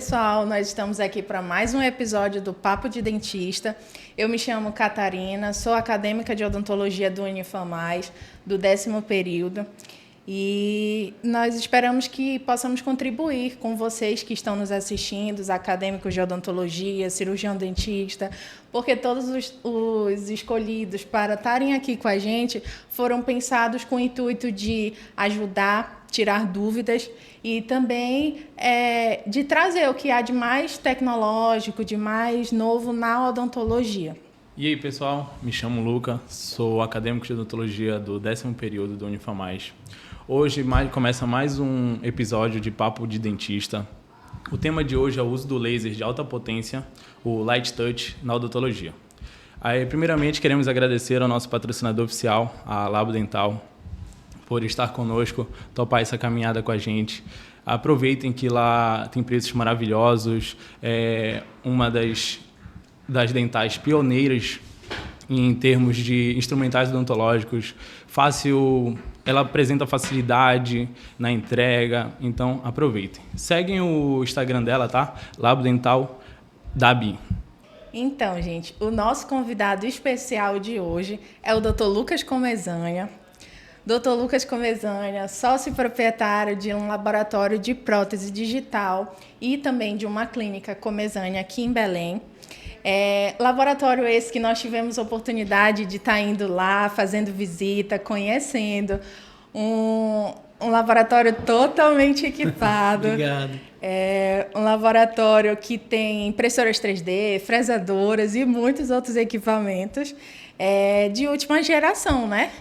pessoal, nós estamos aqui para mais um episódio do Papo de Dentista. Eu me chamo Catarina, sou acadêmica de odontologia do Unifamais, do 10º período. E nós esperamos que possamos contribuir com vocês que estão nos assistindo, os acadêmicos de odontologia, cirurgião dentista, porque todos os escolhidos para estarem aqui com a gente foram pensados com o intuito de ajudar, tirar dúvidas e também de trazer o que há de mais tecnológico, de mais novo na odontologia. E aí, pessoal, me chamo Luca, sou acadêmico de odontologia do 10º período do Unifamais. Hoje começa mais um episódio de Papo de Dentista. O tema de hoje é o uso do laser de alta potência, o Light Touch, na odontologia. Aí, primeiramente, queremos agradecer ao nosso patrocinador oficial, a Labo Dental, por estar conosco, topar essa caminhada com a gente. Aproveitem que lá tem preços maravilhosos, uma das dentais pioneiras em termos de instrumentais odontológicos, fácil, ela apresenta facilidade na entrega, então aproveitem. Seguem o Instagram dela, tá? Labo Dental Dabi. Então, gente, o nosso convidado especial de hoje é o Dr. Lucas Comesanha. Dr. Lucas Comesanha, sócio proprietário de um laboratório de prótese digital e também de uma clínica Comesanha aqui em Belém. Laboratório esse que nós tivemos oportunidade de estar indo lá, fazendo visita, conhecendo. Um laboratório totalmente equipado. Obrigado. Um laboratório que tem impressoras 3D, fresadoras e muitos outros equipamentos de última geração, né?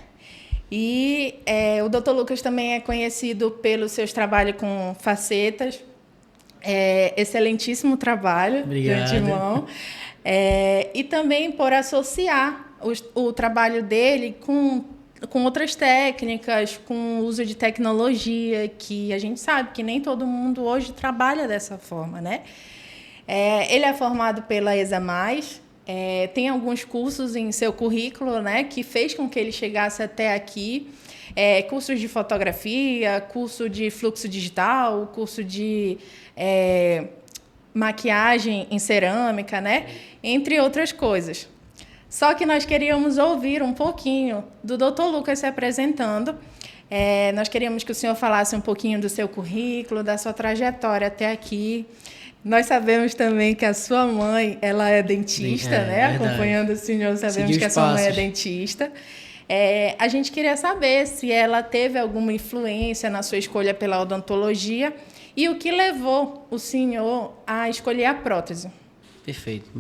E o Dr. Lucas também é conhecido pelos seus trabalhos com facetas. Excelentíssimo trabalho. Obrigado. De antemão. E também por associar o trabalho dele com outras técnicas, com o uso de tecnologia, que a gente sabe que nem todo mundo hoje trabalha dessa forma, né? Ele é formado pela ESAMais, tem alguns cursos em seu currículo, né, que fez com que ele chegasse até aqui, cursos de fotografia, curso de fluxo digital, curso de maquiagem em cerâmica, né? Entre outras coisas. Só que nós queríamos ouvir um pouquinho do Dr. Lucas se apresentando. Nós queríamos que o senhor falasse um pouquinho do seu currículo, da sua trajetória até aqui. Nós sabemos também que a sua mãe, ela é dentista, né? Verdade. Acompanhando o senhor, sabemos que a sua mãe é dentista. A gente queria saber se ela teve alguma influência na sua escolha pela odontologia e o que levou o senhor a escolher a prótese. Perfeito.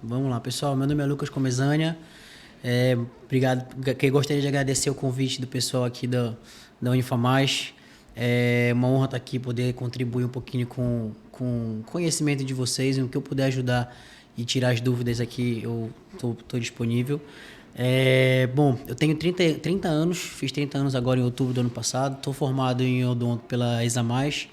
Vamos lá, pessoal. Meu nome é Lucas Comesanha. Obrigado. Gostaria de agradecer o convite do pessoal aqui da Unifamais. É uma honra estar aqui, poder contribuir um pouquinho com o conhecimento de vocês. No que eu puder ajudar e tirar as dúvidas aqui, eu estou disponível. Bom, eu tenho 30 anos, fiz 30 anos agora em outubro do ano passado. Estou formado em odonto pela ESAMais.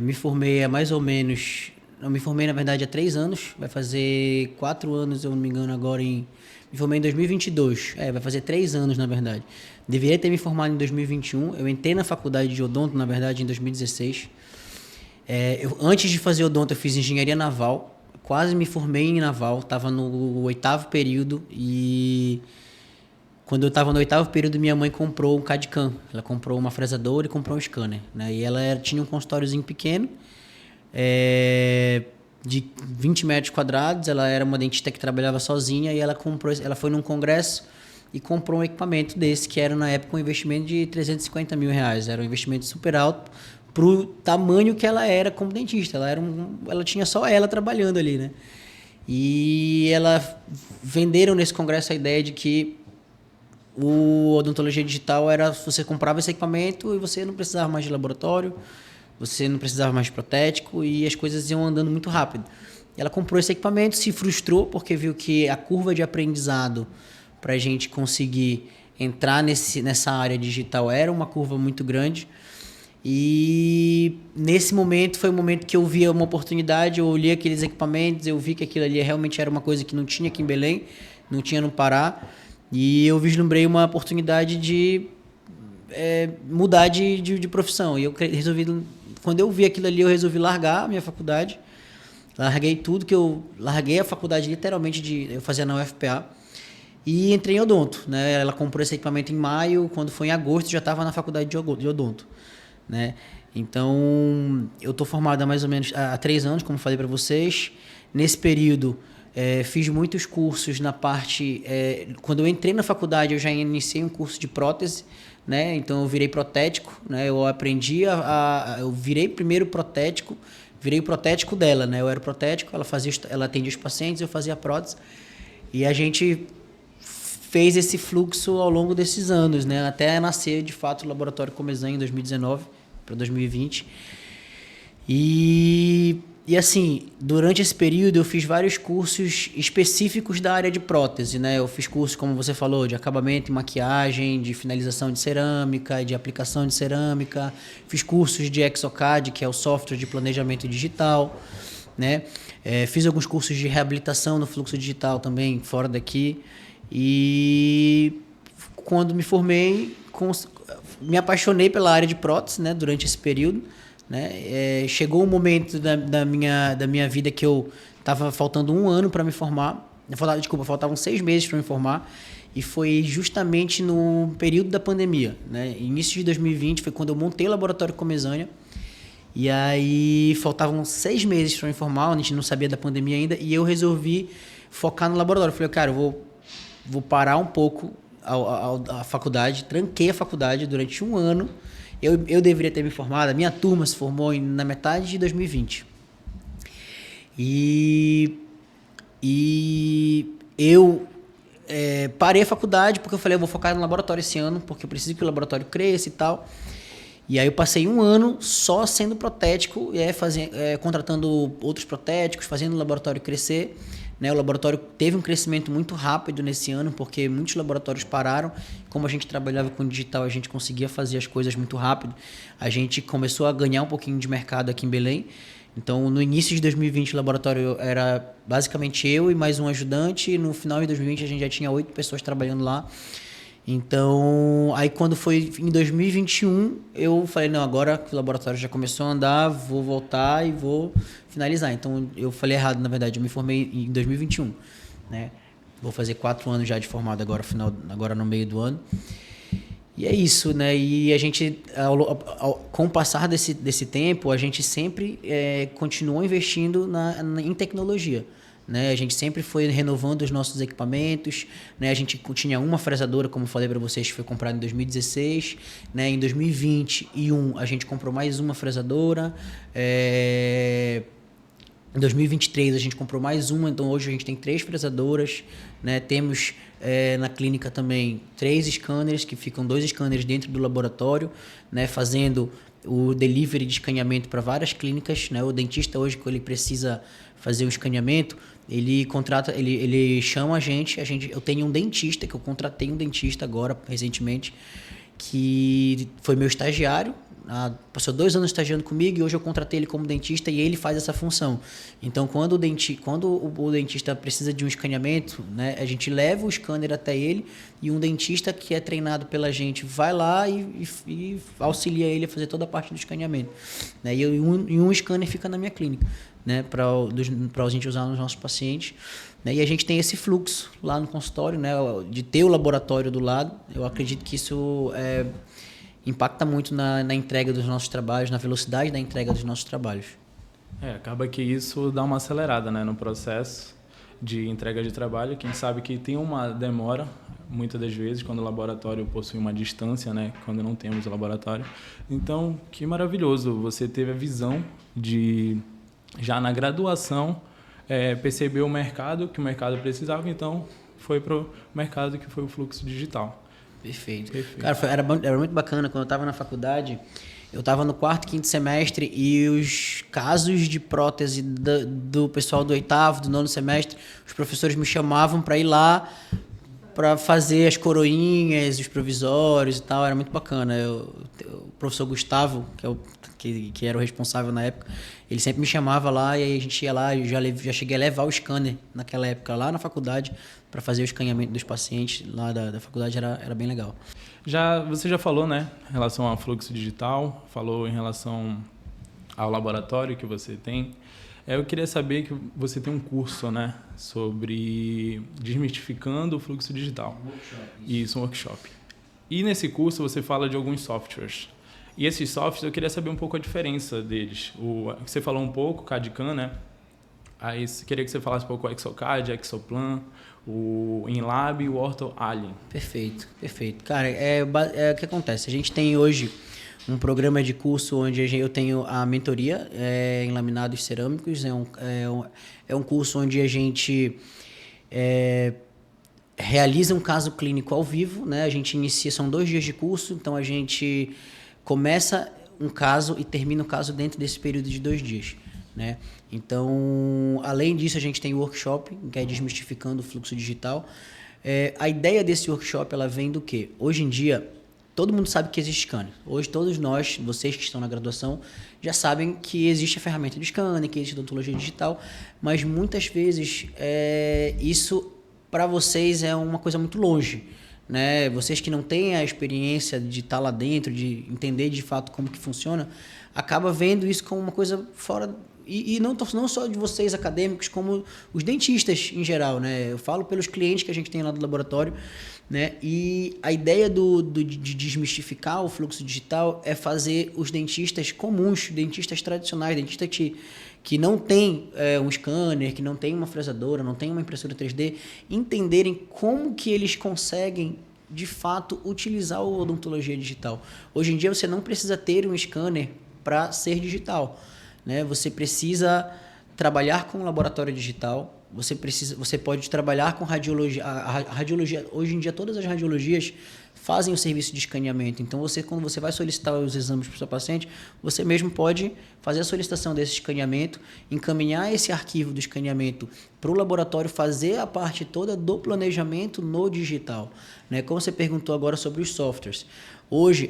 Me formei há mais ou menos... Eu me formei, na verdade, há 3 anos. Vai fazer 4 anos, eu não me engano, agora Me formei em 2022. Vai fazer 3 anos, na verdade. Deveria ter me formado em 2021. Eu entrei na faculdade de odonto, na verdade, em 2016. Antes de fazer odonto, eu fiz engenharia naval. Quase me formei em naval. Estava no 8º período e... Quando eu estava no 8º período, minha mãe comprou um CAD/CAM. Ela comprou uma fresadora e comprou um scanner, né? E ela tinha um consultóriozinho pequeno, de 20 metros quadrados. Ela era uma dentista que trabalhava sozinha e ela foi num congresso e comprou um equipamento desse, que era, na época, um investimento de R$350 mil. Era um investimento super alto para o tamanho que ela era como dentista. Ela tinha só ela trabalhando ali, né? E venderam nesse congresso a ideia de que o odontologia digital era, você comprava esse equipamento e você não precisava mais de laboratório, você não precisava mais de protético e as coisas iam andando muito rápido. Ela comprou esse equipamento, se frustrou porque viu que a curva de aprendizado para a gente conseguir entrar nessa área digital era uma curva muito grande. E nesse momento foi o momento que eu via uma oportunidade, eu olhei aqueles equipamentos, eu vi que aquilo ali realmente era uma coisa que não tinha aqui em Belém, não tinha no Pará. E eu vislumbrei uma oportunidade de mudar de profissão. E eu resolvi, quando eu vi aquilo ali, eu resolvi largar a minha faculdade Larguei tudo que eu... Larguei a faculdade literalmente eu fazia na UFPA e entrei em odonto, né? Ela comprou esse equipamento em maio, quando foi em agosto já estava na faculdade de odonto, né? Então, eu estou formado há mais ou menos há 3 anos, como falei para vocês. Nesse período, fiz muitos cursos na parte... quando eu entrei na faculdade, eu já iniciei um curso de prótese, né? Então, eu virei protético, né? Eu aprendi eu virei primeiro protético, virei o protético dela, né? Eu era o protético, ela atendia os pacientes, eu fazia a prótese. E a gente fez esse fluxo ao longo desses anos, né? Até nascer, de fato, o Laboratório Comesanha em 2019 para 2020. E assim, durante esse período eu fiz vários cursos específicos da área de prótese, né? Eu fiz cursos, como você falou, de acabamento e maquiagem, de finalização de cerâmica, de aplicação de cerâmica. Fiz cursos de Exocad, que é o software de planejamento digital, né? Fiz alguns cursos de reabilitação no fluxo digital também, fora daqui. E quando me formei, me apaixonei pela área de prótese, né? Durante esse período. Né? Chegou um momento da minha vida que eu estava faltando 1 ano para me formar. Faltavam 6 meses para me formar. E foi justamente no período da pandemia. Né? Início de 2020 foi quando eu montei o Laboratório Comesanha. E aí faltavam 6 meses para me formar, a gente não sabia da pandemia ainda. E eu resolvi focar no laboratório. Eu falei, cara, eu vou parar um pouco a faculdade. Tranquei a faculdade durante 1 ano. Eu deveria ter me formado, a minha turma se formou na metade de 2020. E eu parei a faculdade porque eu falei, eu vou focar no laboratório esse ano, porque eu preciso que o laboratório cresça e tal. E aí eu passei 1 ano só sendo protético, contratando outros protéticos, fazendo o laboratório crescer. Né? O laboratório teve um crescimento muito rápido nesse ano, porque muitos laboratórios pararam. Como a gente trabalhava com digital, a gente conseguia fazer as coisas muito rápido. A gente começou a ganhar um pouquinho de mercado aqui em Belém. Então, no início de 2020, o laboratório era basicamente eu e mais um ajudante. No final de 2020, a gente já tinha 8 pessoas trabalhando lá. Então, aí quando foi em 2021, eu falei, não, agora que o laboratório já começou a andar, vou voltar e vou finalizar. Então, eu falei errado, na verdade, eu me formei em 2021, né? Vou fazer 4 anos já de formado agora no meio do ano. E é isso, né? E a gente, com o passar desse tempo, a gente sempre continuou investindo em tecnologia. Né? A gente sempre foi renovando os nossos equipamentos, né? A gente tinha uma fresadora, como falei para vocês, que foi comprada em 2016, né? Em 2021 a gente comprou mais uma fresadora, em 2023 a gente comprou mais uma, então hoje a gente tem 3 fresadoras, né? Temos na clínica também 3 scanners, que ficam 2 scanners dentro do laboratório, né? Fazendo o delivery de escaneamento para várias clínicas, né? O dentista hoje, quando ele precisa fazer o escaneamento, ele chama a gente, eu tenho um dentista, que eu contratei um dentista agora, recentemente, que foi meu estagiário, passou 2 anos estagiando comigo e hoje eu contratei ele como dentista e ele faz essa função. Então, quando o dentista precisa de um escaneamento, né, a gente leva o scanner até ele e um dentista que é treinado pela gente vai lá e auxilia ele a fazer toda a parte do escaneamento. Né, e um scanner fica na minha clínica, né, para a gente usar nos nossos pacientes. Né, e a gente tem esse fluxo lá no consultório, né, de ter o laboratório do lado. Eu acredito que isso impacta muito na entrega dos nossos trabalhos, na velocidade da entrega dos nossos trabalhos. Acaba que isso dá uma acelerada, né, no processo de entrega de trabalho. Quem sabe que tem uma demora, muitas das vezes, quando o laboratório possui uma distância, né, quando não temos o laboratório. Então, que maravilhoso, você teve a visão de, já na graduação, perceber o mercado, que o mercado precisava, então foi para o mercado que foi o fluxo digital. Perfeito. Cara, era muito bacana. Quando eu estava na faculdade, eu estava no 4º, 5º semestre e os casos de prótese do pessoal do 8º, do 9º semestre, os professores me chamavam para ir lá para fazer as coroinhas, os provisórios e tal. Era muito bacana. O professor Gustavo, que era o responsável na época, ele sempre me chamava lá e aí a gente ia lá. Eu já cheguei a levar o scanner naquela época lá na faculdade para fazer o escaneamento dos pacientes lá da faculdade. Era bem legal. Você já falou, né, em relação ao fluxo digital, falou em relação ao laboratório que você tem. Eu queria saber que você tem um curso, né, sobre desmistificando o fluxo digital. Isso, um workshop. E nesse curso você fala de alguns softwares. E esses softwares, eu queria saber um pouco a diferença deles. Você falou um pouco, CAD/CAM, né? Aí queria que você falasse um pouco o Exocad, Exoplan, o Inlab e o OrthoAlien. Perfeito, perfeito. Cara, o que acontece? A gente tem hoje um programa de curso onde eu tenho a mentoria em laminados cerâmicos. É um curso onde a gente realiza um caso clínico ao vivo, né? A gente inicia, são 2 dias de curso, então a gente começa um caso e termina o caso dentro desse período de 2 dias, né? Então, além disso, a gente tem o workshop, que é desmistificando o fluxo digital. A ideia desse workshop, ela vem do quê? Hoje em dia, todo mundo sabe que existe scanner. Hoje, todos nós, vocês que estão na graduação, já sabem que existe a ferramenta de scanner, que existe odontologia digital, mas muitas vezes isso, para vocês, é uma coisa muito longe, né? Vocês que não têm a experiência de estar lá dentro, de entender de fato como que funciona, acaba vendo isso como uma coisa fora. E não só de vocês acadêmicos, como os dentistas em geral, né? Eu falo pelos clientes que a gente tem lá do laboratório, né? E a ideia de desmistificar o fluxo digital é fazer os dentistas comuns, dentistas tradicionais, dentistas que não tem um scanner, que não tem uma fresadora, não tem uma impressora 3D, entenderem como que eles conseguem de fato utilizar a odontologia digital. Hoje em dia você não precisa ter um scanner para ser digital, né? Você precisa trabalhar com laboratório digital, você pode trabalhar com radiologia. A radiologia, hoje em dia todas as radiologias fazem o serviço de escaneamento. Então quando você vai solicitar os exames para o seu paciente, você mesmo pode fazer a solicitação desse escaneamento, encaminhar esse arquivo do escaneamento para o laboratório fazer a parte toda do planejamento no digital, né? Como você perguntou agora sobre os softwares. Hoje,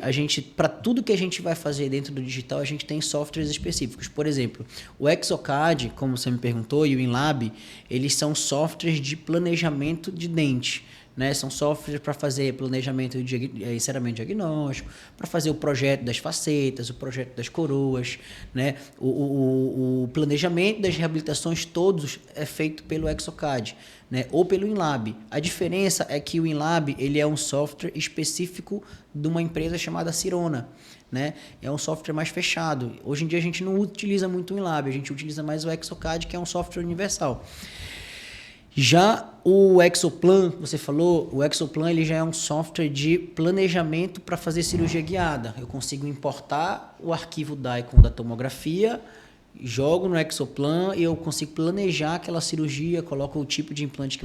para tudo que a gente vai fazer dentro do digital, a gente tem softwares específicos. Por exemplo, o Exocad, como você me perguntou, e o Inlab, eles são softwares de planejamento de dente, né? São softwares para fazer planejamento de enceramento diagnóstico, para fazer o projeto das facetas, o projeto das coroas, né? O planejamento das reabilitações todos é feito pelo Exocad, né? Ou pelo Inlab. A diferença é que o Inlab ele é um software específico de uma empresa chamada Sirona, né? É um software mais fechado. Hoje em dia a gente não utiliza muito o Inlab, a gente utiliza mais o Exocad, que é um software universal. Já o Exoplan, você falou, o Exoplan ele já é um software de planejamento para fazer cirurgia guiada. Eu consigo importar o arquivo DICOM da tomografia, jogo no Exoplan e eu consigo planejar aquela cirurgia, coloco o tipo de implante que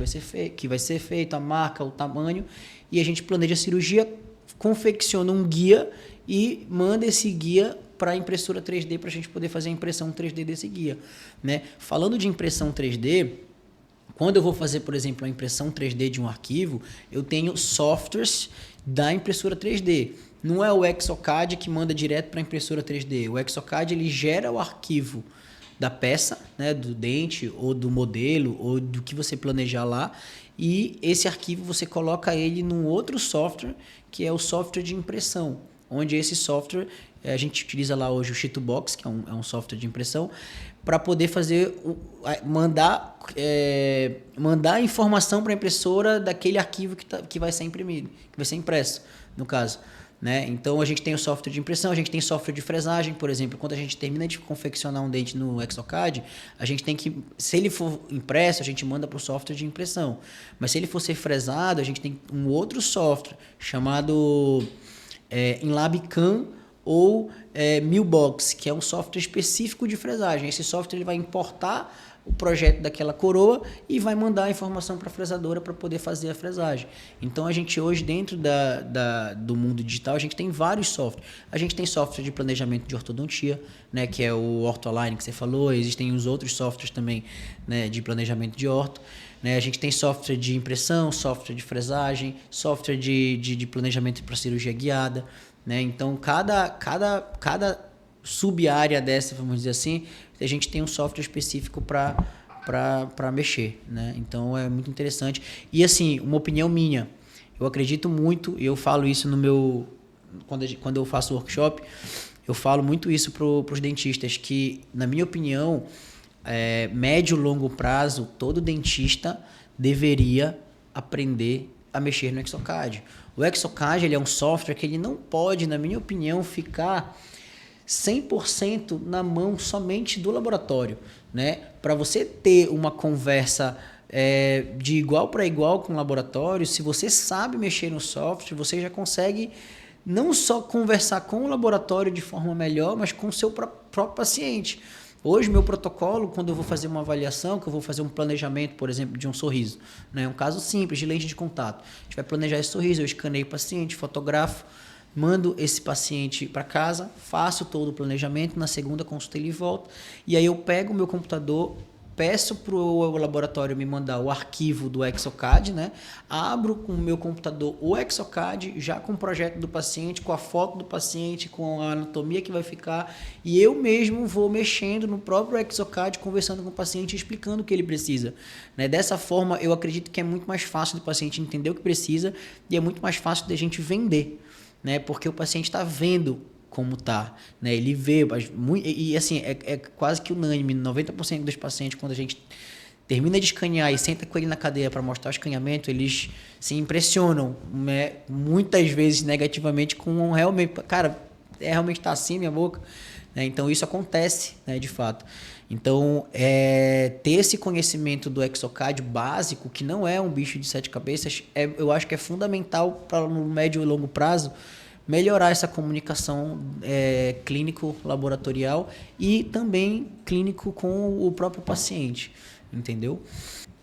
vai ser feito, a marca, o tamanho, e a gente planeja a cirurgia, confecciona um guia e manda esse guia para a impressora 3D para a gente poder fazer a impressão 3D desse guia, né? Falando de impressão 3D, quando eu vou fazer, por exemplo, a impressão 3D de um arquivo, eu tenho softwares da impressora 3D. Não é o Exocad que manda direto para a impressora 3D. O Exocad ele gera o arquivo da peça, né, do dente ou do modelo ou do que você planejar lá, e esse arquivo você coloca ele num outro software, que é o software de impressão, onde esse software, a gente utiliza lá hoje o Sheetbox, que é um software de impressão, para poder fazer mandar a informação para a impressora daquele arquivo que vai ser imprimido, que vai ser impresso, no caso, né? Então a gente tem o software de impressão, a gente tem software de fresagem, por exemplo. Quando a gente termina de confeccionar um dente no Exocad, a gente tem que, se ele for impresso, a gente manda para o software de impressão. Mas se ele for ser fresado, a gente tem um outro software chamado Inlab CAM ou Millbox, que é um software específico de fresagem. Esse software ele vai importar o projeto daquela coroa e vai mandar a informação para a fresadora para poder fazer a fresagem. Então, a gente hoje, dentro do mundo digital, a gente tem vários softwares. A gente tem software de planejamento de ortodontia, né, que é o OrthoAlien que você falou. Existem os outros softwares também, né, de planejamento de orto. Né? A gente tem software de impressão, software de fresagem, software de planejamento para cirurgia guiada. Né? Então, cada sub-área dessa, vamos dizer assim, a gente tem um software específico para mexer. Né? Então, é muito interessante. E, assim, uma opinião minha, eu acredito muito, e eu falo isso no meu... Quando eu faço workshop, eu falo muito isso para os dentistas, que, na minha opinião, médio e longo prazo, todo dentista deveria aprender a mexer no Exocad. O Exocad ele é um software que ele não pode, na minha opinião, ficar 100% na mão somente do laboratório, né? Para você ter uma conversa de igual para igual com o laboratório, se você sabe mexer no software, você já consegue não só conversar com o laboratório de forma melhor, mas com o seu próprio paciente. Hoje, meu protocolo, quando eu vou fazer uma avaliação, que eu vou fazer um planejamento, por exemplo, de um sorriso, né? Um caso simples, de lente de contato. A gente vai planejar esse sorriso, eu escaneio o paciente, fotografo, mando esse paciente para casa, faço todo o planejamento, na segunda consulta ele volta, e aí eu pego o meu computador, peço para o laboratório me mandar o arquivo do Exocad, né? Abro com o meu computador o Exocad, já com o projeto do paciente, com a foto do paciente, com a anatomia que vai ficar, e eu mesmo vou mexendo no próprio Exocad, conversando com o paciente, explicando o que ele precisa, né? Dessa forma, eu acredito que é muito mais fácil do paciente entender o que precisa e é muito mais fácil da gente vender, né? Porque o paciente está vendo como tá, né? Ele vê, e assim, é quase que unânime, 90% dos pacientes, quando a gente termina de escanear e senta com ele na cadeira para mostrar o escaneamento, eles se impressionam, né? Muitas vezes negativamente com realmente, cara, realmente tá assim minha boca, né? Então isso acontece, né, de fato. Então, ter esse conhecimento do Exocad básico, que não é um bicho de 7 cabeças, eu acho que é fundamental para no médio e longo prazo melhorar essa comunicação clínico-laboratorial e também clínico com o próprio paciente, entendeu?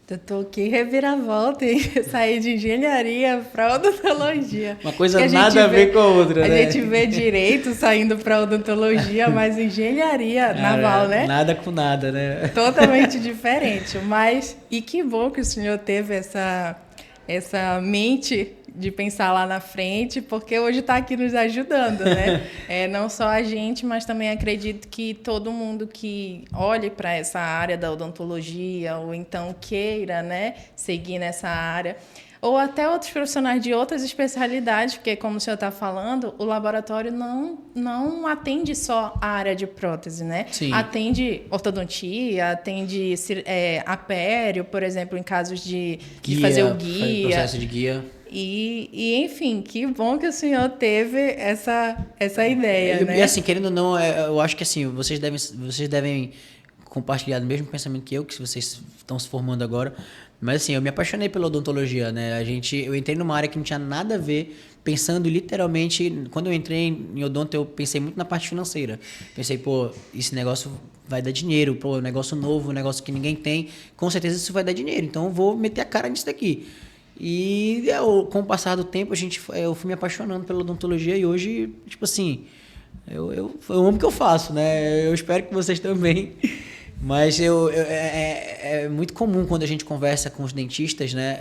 Eu tô aqui reviravolta e sair de engenharia para odontologia. Uma coisa nada a ver com a outra, né? A gente vê direito saindo para odontologia, mas engenharia naval, né? Nada com nada, né? Totalmente diferente. Mas, e que bom que o senhor teve essa mente de pensar lá na frente, porque hoje está aqui nos ajudando, né? Não só a gente, mas também acredito que todo mundo que olhe para essa área da odontologia ou então queira, né, seguir nessa área, ou até outros profissionais de outras especialidades, porque, como o senhor está falando, o laboratório não atende só a área de prótese, né? Sim. Atende ortodontia, atende apério, por exemplo, em casos de fazer o guia. Processo de guia. E enfim, que bom que o senhor teve essa ideia, né? E assim, querendo ou não, eu acho que assim, vocês devem compartilhar do mesmo pensamento que vocês estão se formando agora. Mas assim, eu me apaixonei pela odontologia, né? Eu entrei numa área que não tinha nada a ver, pensando literalmente, quando eu entrei em odonto, eu pensei muito na parte financeira. Pensei, pô, esse negócio vai dar dinheiro, pô, um negócio novo, um negócio que ninguém tem, com certeza isso vai dar dinheiro, então eu vou meter a cara nisso daqui. E com o passar do tempo, eu fui me apaixonando pela odontologia e hoje, tipo assim, eu amo o que eu faço, né? Eu espero que vocês também. Mas é muito comum quando a gente conversa com os dentistas, né?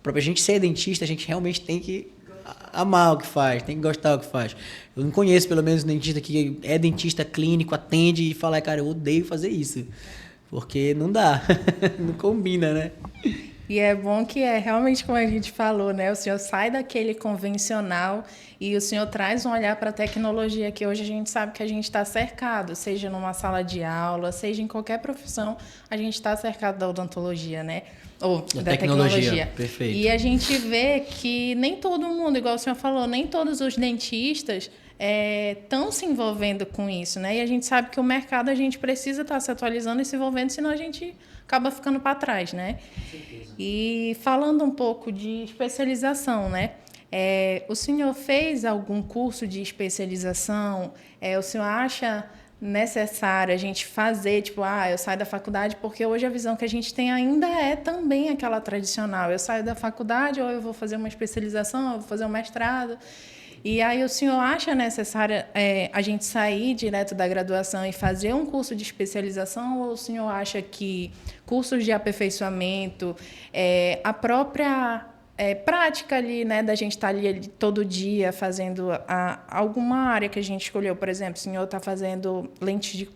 Pra gente ser dentista, a gente realmente tem que amar o que faz, tem que gostar do que faz. Eu não conheço, pelo menos, um dentista que é dentista clínico, atende e fala, cara, eu odeio fazer isso. Porque não dá, não combina, né? E é bom que realmente como a gente falou, né? O senhor sai daquele convencional e o senhor traz um olhar para a tecnologia, que hoje a gente sabe que a gente está cercado, seja numa sala de aula, seja em qualquer profissão, a gente está cercado da odontologia, né? Ou da tecnologia. Perfeito. E a gente vê que nem todo mundo, igual o senhor falou, nem todos os dentistas estão se envolvendo com isso, né? E a gente sabe que o mercado, a gente precisa estar se atualizando e se envolvendo, senão a gente acaba ficando para trás, né? E falando um pouco de especialização, né? O senhor fez algum curso de especialização? O senhor acha necessário a gente fazer, tipo, eu saio da faculdade, porque hoje a visão que a gente tem ainda é também aquela tradicional. Eu saio da faculdade ou eu vou fazer uma especialização, ou eu vou fazer um mestrado. E aí o senhor acha necessário a gente sair direto da graduação e fazer um curso de especialização, ou o senhor acha que cursos de aperfeiçoamento, a própria prática ali, né, da gente estar ali todo dia fazendo alguma área que a gente escolheu, por exemplo, o senhor está fazendo lentes de...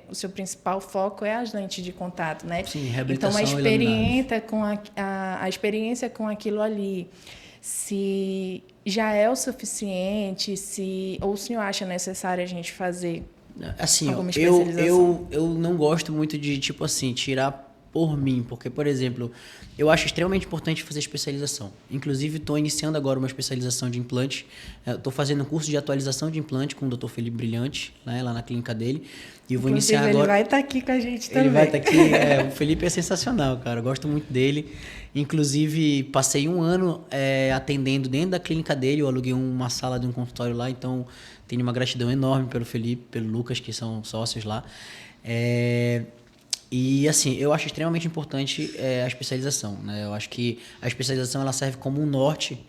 o seu principal foco é as lentes de contato, né? Sim, reabilitação. Então, a experiência com aquilo ali, se já é o suficiente, ou o senhor acha necessário a gente fazer Assim, Alguma eu, especialização? eu não gosto muito de, tipo assim, tirar por mim, porque, por exemplo, eu acho extremamente importante fazer especialização. Inclusive, estou iniciando agora uma especialização de implante. Estou fazendo um curso de atualização de implante com o Dr. Felipe Brilhante, né, lá na clínica dele. E eu vou Inclusive, iniciar ele agora. vai estar aqui com a gente também. Ele vai estar aqui. O Felipe é sensacional, cara. Eu gosto muito dele. Inclusive, passei um ano atendendo dentro da clínica dele. Eu aluguei uma sala de um consultório lá, então tenho uma gratidão enorme pelo Felipe, pelo Lucas, que são sócios lá. E assim, eu acho extremamente importante a especialização, né? Eu acho que a especialização ela serve como um norte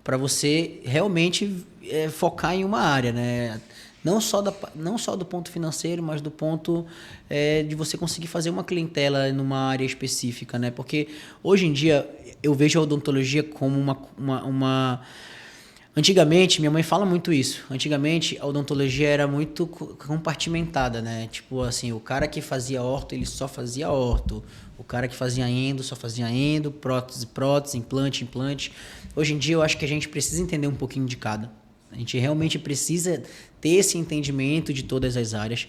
para você realmente focar em uma área, né? Não só do ponto financeiro, mas do ponto de você conseguir fazer uma clientela numa área específica, né? Porque hoje em dia eu vejo a odontologia como uma antigamente, minha mãe fala muito isso. Antigamente, a odontologia era muito compartimentada, né? Tipo assim, o cara que fazia orto, ele só fazia orto. O cara que fazia endo, só fazia endo, prótese, prótese, implante, implante. Hoje em dia, eu acho que a gente precisa entender um pouquinho de cada. A gente realmente precisa ter esse entendimento de todas as áreas.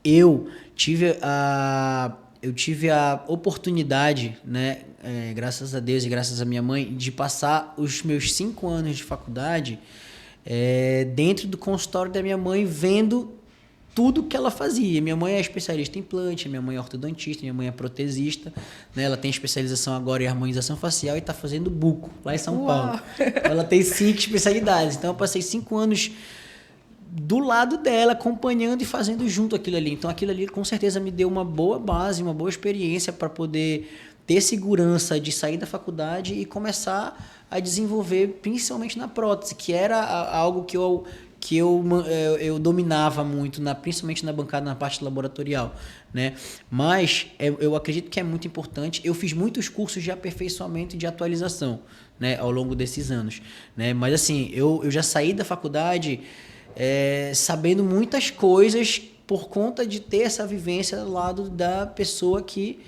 Eu tive a oportunidade, né, graças a Deus e graças à minha mãe, de passar os meus 5 anos de faculdade dentro do consultório da minha mãe, vendo tudo que ela fazia. Minha mãe é especialista em implante, minha mãe é ortodontista, minha mãe é protesista, né? Ela tem especialização agora em harmonização facial e está fazendo buco lá em São Paulo. Ela tem 5 especialidades. Então eu passei 5 anos do lado dela, acompanhando e fazendo junto aquilo ali. Então aquilo ali com certeza me deu uma boa base, uma boa experiência para poder ter segurança de sair da faculdade e começar a desenvolver, principalmente na prótese, que era algo que eu dominava muito, principalmente na bancada, na parte laboratorial, né? Mas eu acredito que é muito importante. Eu fiz muitos cursos de aperfeiçoamento e de atualização, né, ao longo desses anos, né? Mas assim, eu já saí da faculdade sabendo muitas coisas por conta de ter essa vivência do lado da pessoa que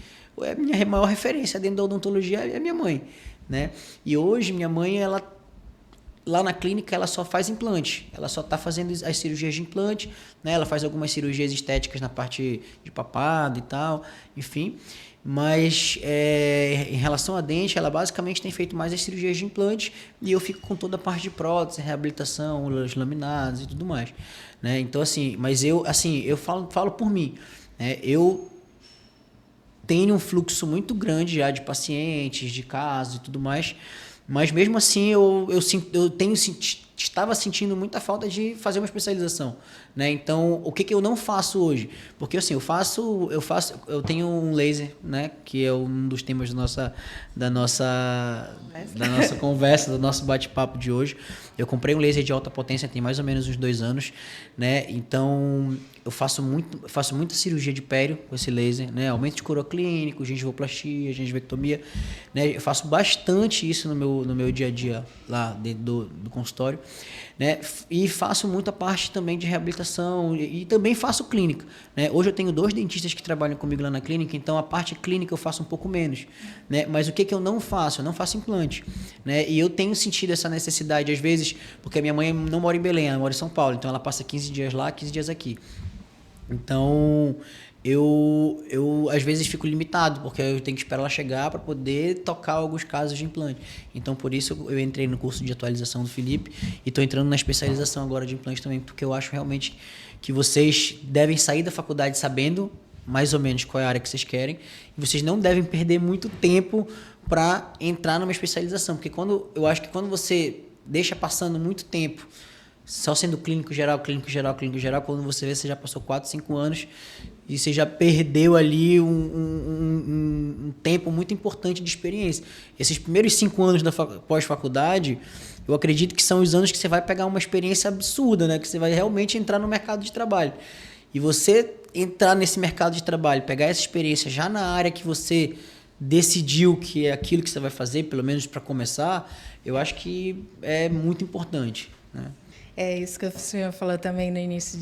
é a minha maior referência dentro da odontologia, é a minha mãe, né? E hoje minha mãe, lá na clínica, ela só faz implante. Ela só está fazendo as cirurgias de implante, né? Ela faz algumas cirurgias estéticas na parte de papado e tal, enfim. Mas em relação a dente, ela basicamente tem feito mais as cirurgias de implante e eu fico com toda a parte de prótese, reabilitação, os laminados e tudo mais, né? Então, assim, mas eu falo por mim, né? Eu tenho um fluxo muito grande já de pacientes, de casos e tudo mais, mas mesmo assim eu estava sentindo muita falta de fazer uma especialização, né? Então, o que eu não faço hoje? Porque assim, eu tenho um laser, né, que é um dos temas da nossa conversa, do nosso bate-papo de hoje. Eu comprei um laser de alta potência tem mais ou menos uns 2 anos, né? Então, eu faço muita cirurgia de pério com esse laser, né? Aumento de corioclínico, gengivoplastia, gengivectomia, né? Eu faço bastante isso no meu dia a dia lá dentro do consultório, né? E faço muita parte também de reabilitação e também faço clínica, né? Hoje eu tenho 2 dentistas que trabalham comigo lá na clínica, então a parte clínica eu faço um pouco menos, né? Mas o que eu não faço? Eu não faço implante, né? E eu tenho sentido essa necessidade às vezes, porque a minha mãe não mora em Belém, ela mora em São Paulo, então ela passa 15 dias lá, 15 dias aqui. Então, eu às vezes fico limitado, porque eu tenho que esperar ela chegar para poder tocar alguns casos de implante. Então, por isso eu entrei no curso de atualização do Felipe e estou entrando na especialização agora de implante também, porque eu acho realmente que vocês devem sair da faculdade sabendo mais ou menos qual é a área que vocês querem e vocês não devem perder muito tempo para entrar numa especialização, porque eu acho que quando você deixa passando muito tempo só sendo clínico geral, quando você vê, você já passou 4, 5 anos e você já perdeu ali um tempo muito importante de experiência. Esses primeiros 5 anos da pós-faculdade, eu acredito que são os anos que você vai pegar uma experiência absurda, né? Que você vai realmente entrar no mercado de trabalho. E você entrar nesse mercado de trabalho, pegar essa experiência já na área que você decidiu que é aquilo que você vai fazer, pelo menos para começar, eu acho que é muito importante, né? É isso que o senhor falou também no início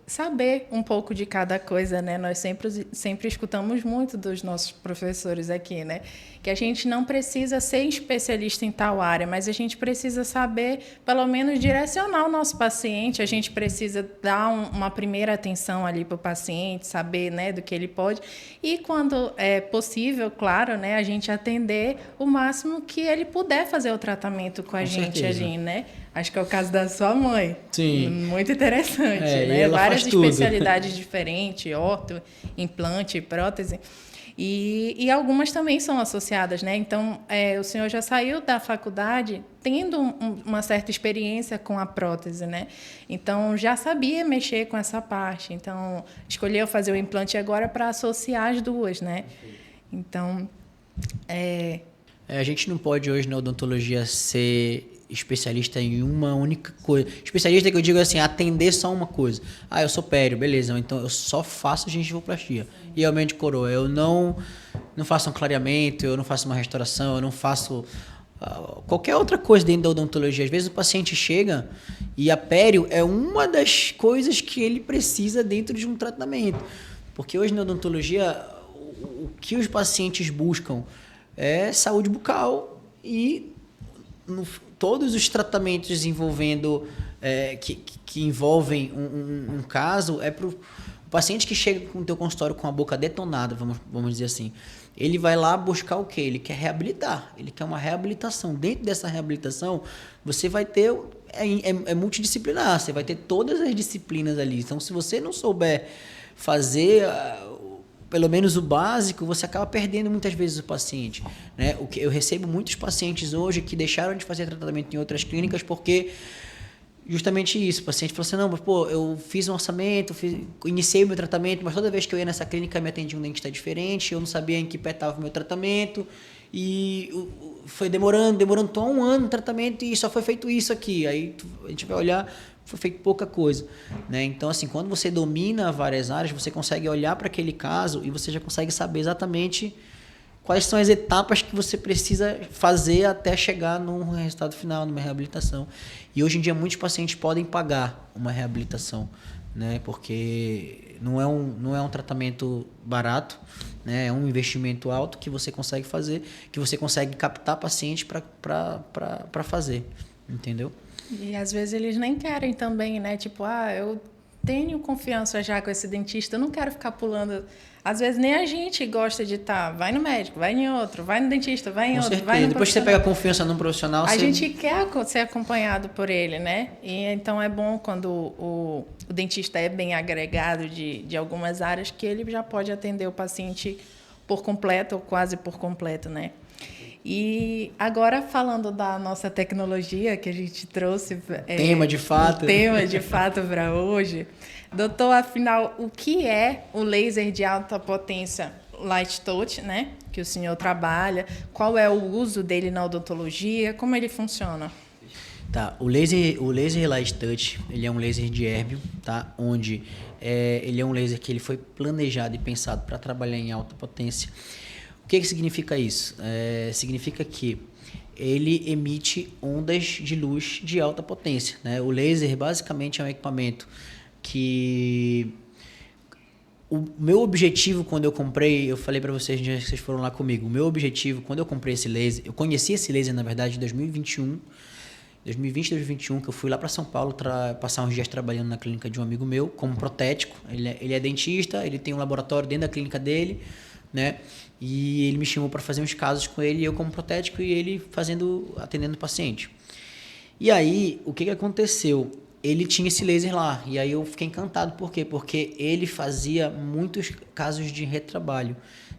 saber um pouco de cada coisa, né? Nós sempre escutamos muito dos nossos professores aqui, né? Que a gente não precisa ser especialista em tal área, mas a gente precisa saber, pelo menos, direcionar o nosso paciente. A gente precisa dar uma primeira atenção ali para o paciente, saber, né, do que ele pode. E, quando é possível, claro, né, a gente atender o máximo que ele puder fazer o tratamento com a gente certeza. ali, né? Acho que é o caso da sua mãe. Sim. Muito interessante, E né? ela Várias faz tudo. especialidades diferentes, orto, implante, prótese. E algumas também são associadas, né? Então, o senhor já saiu da faculdade tendo uma certa experiência com a prótese, né? Então, já sabia mexer com essa parte. Então, escolheu fazer o implante agora para associar as duas, né? Então, A gente não pode hoje na odontologia ser especialista em uma única coisa. Especialista que eu digo assim, atender só uma coisa. Eu sou pério, beleza, então eu só faço gengivoplastia e aumento de coroa. Eu não faço um clareamento, eu não faço uma restauração, eu não faço qualquer outra coisa dentro da odontologia. Às vezes o paciente chega e a pério é uma das coisas que ele precisa dentro de um tratamento. Porque hoje na odontologia o que os pacientes buscam é saúde bucal e todos os tratamentos envolvendo que envolvem um caso é para o paciente que chega com o teu consultório com a boca detonada, vamos dizer assim. Ele vai lá buscar o quê? Ele quer reabilitar, ele quer uma reabilitação. Dentro dessa reabilitação, você vai ter... É multidisciplinar, você vai ter todas as disciplinas ali. Então, se você não souber fazer... pelo menos o básico, você acaba perdendo muitas vezes o paciente, né? Eu recebo muitos pacientes hoje que deixaram de fazer tratamento em outras clínicas porque justamente isso, o paciente falou assim, não, mas pô, eu fiz um orçamento, iniciei o meu tratamento, mas toda vez que eu ia nessa clínica me atendia um dentista diferente, eu não sabia em que pé estava o meu tratamento e foi demorando tô há 1 ano no tratamento e só foi feito isso aqui. Aí a gente vai olhar, foi feito pouca coisa, né? Então, assim, quando você domina várias áreas, você consegue olhar para aquele caso e você já consegue saber exatamente quais são as etapas que você precisa fazer até chegar num resultado final, numa reabilitação. E hoje em dia muitos pacientes podem pagar uma reabilitação, né? Porque não é um tratamento barato, né? É um investimento alto que você consegue fazer, que você consegue captar paciente para fazer, entendeu? E às vezes eles nem querem também, né? Tipo, eu tenho confiança já com esse dentista, eu não quero ficar pulando. Às vezes nem a gente gosta de vai no médico, vai em outro, vai no dentista, vai em Com outro, certeza. vai no Depois que você pega confiança num profissional, a gente quer ser acompanhado por ele, né? E então é bom quando o dentista é bem agregado de algumas áreas que ele já pode atender o paciente por completo ou quase por completo, né? E agora, falando da nossa tecnologia que a gente trouxe... tema de fato para hoje. Doutor, afinal, o que é o laser de alta potência Light Touch, né? Que o senhor trabalha? Qual é o uso dele na odontologia? Como ele funciona? Tá, o laser Light Touch, ele é um laser de érbio, tá? Onde ele é um laser que ele foi planejado e pensado para trabalhar em alta potência. O que significa isso? Significa que ele emite ondas de luz de alta potência, né? O laser basicamente é um equipamento que... O meu objetivo quando eu comprei, eu falei para vocês, vocês foram lá comigo, o meu objetivo quando eu comprei esse laser, eu conheci esse laser na verdade em 2020, 2021, que eu fui lá para São Paulo passar uns dias trabalhando na clínica de um amigo meu, como protético. Ele é dentista, ele tem um laboratório dentro da clínica dele, né? E ele me chamou para fazer uns casos com ele, eu como protético e ele atendendo o paciente. E aí, o que aconteceu? Ele tinha esse laser lá, e aí eu fiquei encantado. Por quê? Porque ele fazia muitos casos de retrabalho,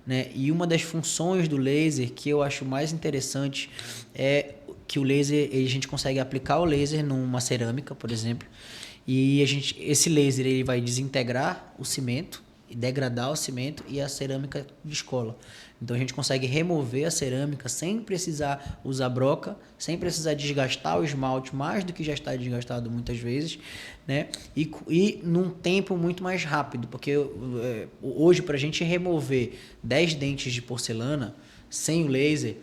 né? E uma das funções do laser que eu acho mais interessante é que o laser, a gente consegue aplicar o laser numa cerâmica, por exemplo, e esse laser ele vai desintegrar o cimento, e degradar o cimento e a cerâmica descola. Então a gente consegue remover a cerâmica sem precisar usar broca, sem precisar desgastar o esmalte mais do que já está desgastado muitas vezes, né? E num tempo muito mais rápido, porque hoje para a gente remover 10 dentes de porcelana sem o laser,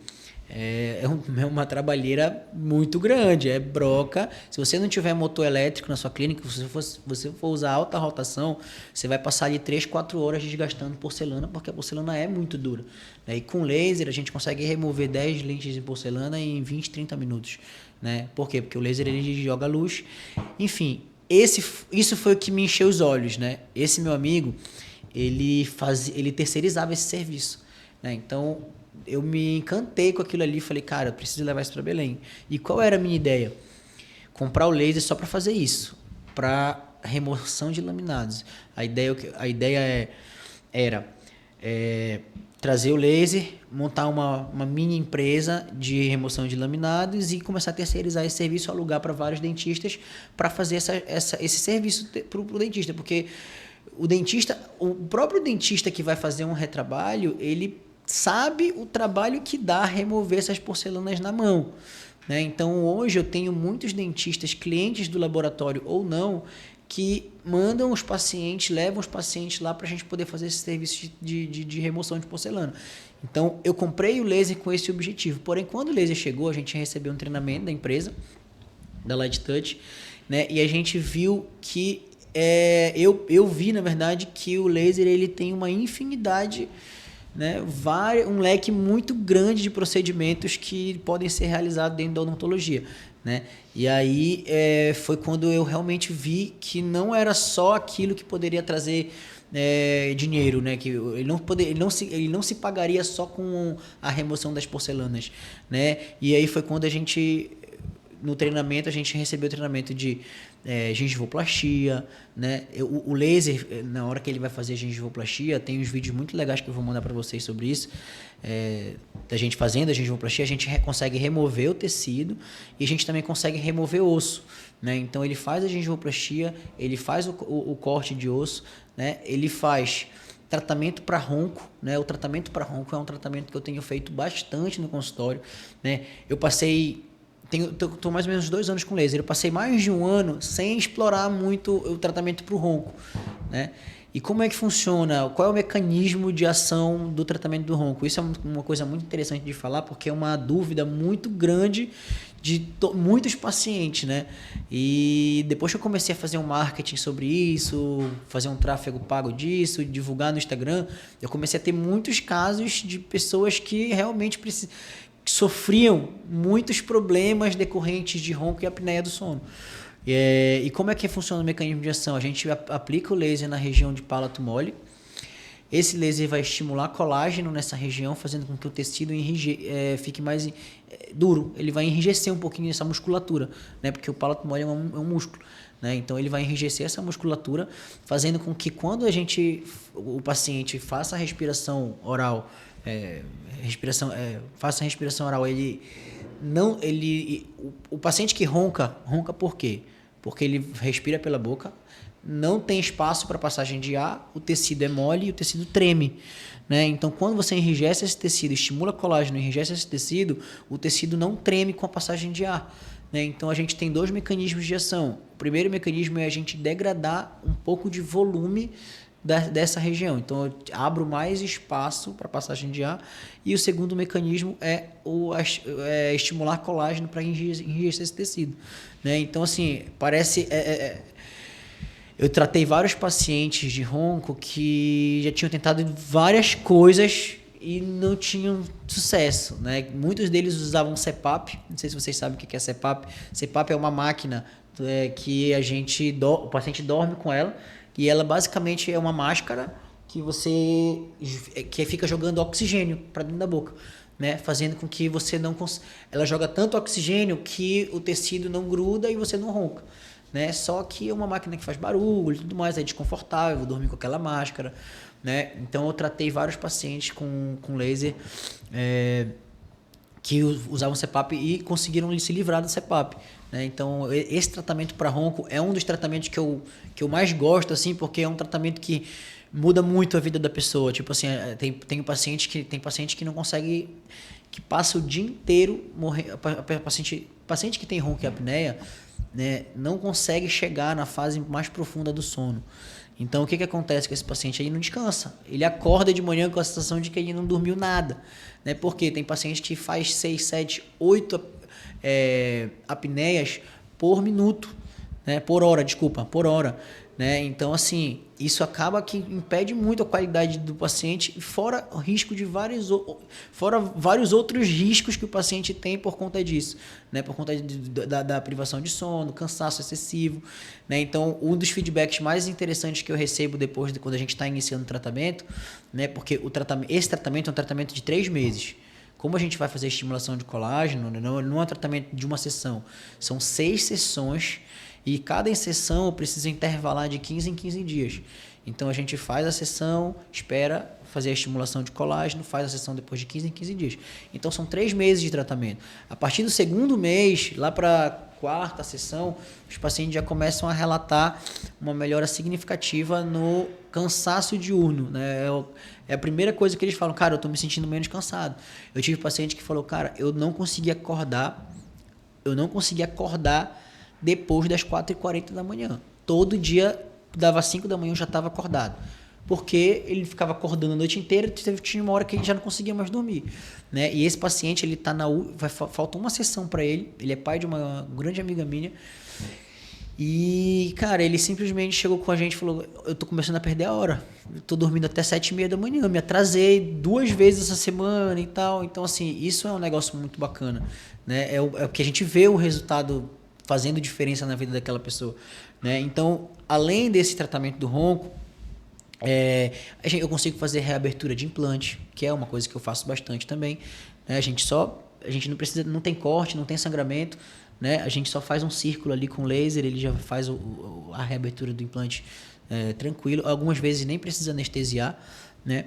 É uma trabalheira muito grande, é broca. Se você não tiver motor elétrico na sua clínica, se você for usar alta rotação, você vai passar ali 3, 4 horas desgastando porcelana, porque a porcelana é muito dura. E com laser a gente consegue remover 10 lentes de porcelana em 20, 30 minutos. Né? Por quê? Porque o laser ele joga luz. Enfim, isso foi o que me encheu os olhos. Né? Esse meu amigo, ele terceirizava esse serviço. Né? Então, eu me encantei com aquilo ali. Falei, cara, eu preciso levar isso para Belém. E qual era a minha ideia? Comprar o laser só para fazer isso. Para remoção de laminados. A ideia era trazer o laser, montar uma mini empresa de remoção de laminados e começar a terceirizar esse serviço, alugar para vários dentistas para fazer esse serviço para o dentista. Porque o próprio dentista que vai fazer um retrabalho, ele sabe o trabalho que dá remover essas porcelanas na mão. Né? Então, hoje eu tenho muitos dentistas, clientes do laboratório ou não, que mandam os pacientes, levam os pacientes lá para a gente poder fazer esse serviço de remoção de porcelana. Então, eu comprei o laser com esse objetivo. Porém, quando o laser chegou, a gente recebeu um treinamento da empresa, da Light Touch, né? E a gente viu que eu vi, na verdade, que o laser ele tem uma infinidade, né, um leque muito grande de procedimentos que podem ser realizados dentro da odontologia. Né? E aí foi quando eu realmente vi que não era só aquilo que poderia trazer dinheiro, né? Que ele não se pagaria só com a remoção das porcelanas. Né? E aí foi quando no treinamento, a gente recebeu o treinamento de gengivoplastia, né? O laser, na hora que ele vai fazer gengivoplastia, tem uns vídeos muito legais que eu vou mandar para vocês sobre isso, da gente fazendo a gengivoplastia, a gente consegue remover o tecido e a gente também consegue remover osso. Né? Então, ele faz a gengivoplastia, ele faz o corte de osso, né? Ele faz tratamento para ronco, né? O tratamento para ronco é um tratamento que eu tenho feito bastante no consultório. Né? Eu passei... Estou mais ou menos 2 anos com laser. Eu passei mais de 1 ano sem explorar muito o tratamento para o ronco. Né? E como é que funciona? Qual é o mecanismo de ação do tratamento do ronco? Isso é uma coisa muito interessante de falar, porque é uma dúvida muito grande de muitos pacientes. Né? E depois que eu comecei a fazer um marketing sobre isso, fazer um tráfego pago disso, divulgar no Instagram, eu comecei a ter muitos casos de pessoas que realmente sofriam muitos problemas decorrentes de ronco e apneia do sono. E como é que funciona o mecanismo de ação? A gente aplica o laser na região de palato mole. Esse laser vai estimular colágeno nessa região, fazendo com que o tecido fique mais duro. Ele vai enrijecer um pouquinho essa musculatura, né? Porque o palato mole é um músculo. Né? Então, ele vai enrijecer essa musculatura, fazendo com que quando o paciente faça a respiração oral, faça a respiração oral, o paciente que ronca por quê? Porque ele respira pela boca, não tem espaço para passagem de ar, o tecido é mole e o tecido treme. Né? Então, quando você enrijece esse tecido, estimula colágeno, enrijece esse tecido, o tecido não treme com a passagem de ar. Né? Então, a gente tem 2 mecanismos de ação. O primeiro mecanismo é a gente degradar um pouco de volume dessa região. Então, eu abro mais espaço para passagem de ar. E o segundo mecanismo é estimular colágeno para enrijecer esse tecido. Né? Então, assim, parece... Eu tratei vários pacientes de ronco que já tinham tentado várias coisas e não tinham sucesso. Né? Muitos deles usavam CPAP. Não sei se vocês sabem o que é CPAP. CPAP é uma máquina que o paciente dorme com ela. E ela basicamente é uma máscara que fica jogando oxigênio para dentro da boca, né? Fazendo com que você não ela joga tanto oxigênio que o tecido não gruda e você não ronca, né? Só que é uma máquina que faz barulho e tudo mais, é desconfortável, vou dormir com aquela máscara, né? Então eu tratei vários pacientes com laser que usavam CPAP e conseguiram se livrar do CPAP. Né? Então, esse tratamento para ronco é um dos tratamentos que eu mais gosto, assim, porque é um tratamento que muda muito a vida da pessoa. Tipo assim, tem paciente que não consegue, que passa o dia inteiro morrendo. Paciente que tem ronco e apneia, né, não consegue chegar na fase mais profunda do sono. Então, o que acontece com esse paciente? Ele não descansa. Ele acorda de manhã com a sensação de que ele não dormiu nada. Né? Porque tem paciente que faz 6, 7, 8 apneias por minuto. Né? Por hora. Né? Então, assim, isso acaba que impede muito a qualidade do paciente, fora o risco de vários outros riscos que o paciente tem por conta disso, né? Por conta da privação de sono, cansaço excessivo. Né? Então, um dos feedbacks mais interessantes que eu recebo depois quando a gente está iniciando o tratamento, né? Porque esse tratamento é um tratamento de 3 meses. Como a gente vai fazer estimulação de colágeno, não é um tratamento de uma sessão, são 6 sessões. E cada sessão eu preciso intervalar de 15 em 15 dias. Então, a gente faz a sessão, espera fazer a estimulação de colágeno, faz a sessão depois de 15 em 15 dias. Então, são 3 meses de tratamento. A partir do 2º mês, lá para a 4ª sessão, os pacientes já começam a relatar uma melhora significativa no cansaço diurno. Né? É a primeira coisa que eles falam, cara, eu estou me sentindo menos cansado. Eu tive paciente que falou, cara, eu não consegui acordar depois das 4h40 da manhã. Todo dia, dava 5 da manhã, eu já estava acordado. Porque ele ficava acordando a noite inteira, tinha uma hora que ele já não conseguia mais dormir. Né? E esse paciente, ele está falta uma sessão para ele. Ele é pai de uma grande amiga minha. E, cara, ele simplesmente chegou com a gente e falou, eu tô começando a perder a hora. Eu tô dormindo até 7h30 da manhã. Eu me atrasei 2 vezes essa semana e tal. Então, assim, isso é um negócio muito bacana. Né? É o que a gente vê o resultado fazendo diferença na vida daquela pessoa. Né? Então, além desse tratamento do ronco, eu consigo fazer reabertura de implante, que é uma coisa que eu faço bastante também. Né? A gente não tem corte, não tem sangramento, né? A gente só faz um círculo ali com laser, ele já faz a reabertura do implante tranquilo. Algumas vezes nem precisa anestesiar. Né?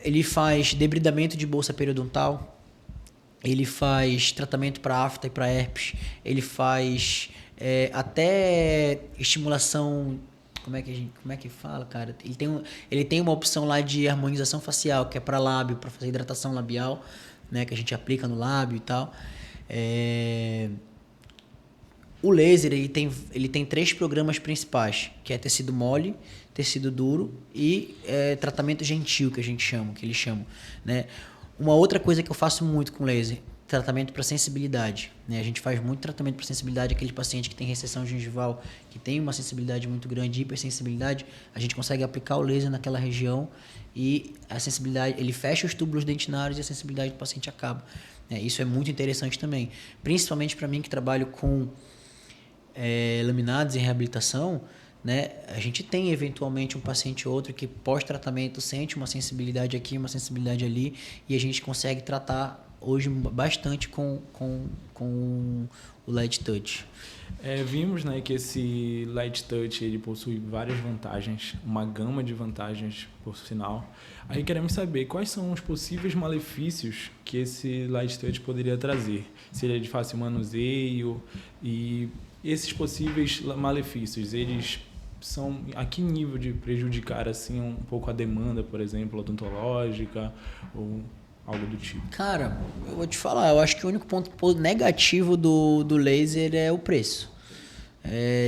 Ele faz debridamento de bolsa periodontal, ele faz tratamento para afta e para herpes, ele faz até estimulação, como é que fala, cara? Ele tem uma opção lá de harmonização facial, que é para lábio, para fazer hidratação labial, né, que a gente aplica no lábio e tal. O laser, ele tem 3 programas principais, que é tecido mole, tecido duro e tratamento gentil, que eles chamam, né? Uma outra coisa que eu faço muito com laser, tratamento para sensibilidade. Né? A gente faz muito tratamento para sensibilidade, aquele paciente que tem recessão gengival, que tem uma sensibilidade muito grande, hipersensibilidade, a gente consegue aplicar o laser naquela região e a sensibilidade, ele fecha os túbulos dentinários e a sensibilidade do paciente acaba. Isso é muito interessante também, principalmente para mim que trabalho com laminados em reabilitação. Né? A gente tem eventualmente um paciente ou outro que pós-tratamento sente uma sensibilidade aqui, uma sensibilidade ali, e a gente consegue tratar hoje bastante com o Light Touch. Vimos, né, que esse Light Touch ele possui várias vantagens, uma gama de vantagens por sinal. Aí queremos saber quais são os possíveis malefícios que esse Light Touch poderia trazer. Se ele é de fácil manuseio e esses possíveis malefícios, eles são a que nível de prejudicar assim um pouco a demanda, por exemplo, odontológica ou algo do tipo? Cara, eu vou te falar, eu acho que o único ponto negativo do laser é o preço.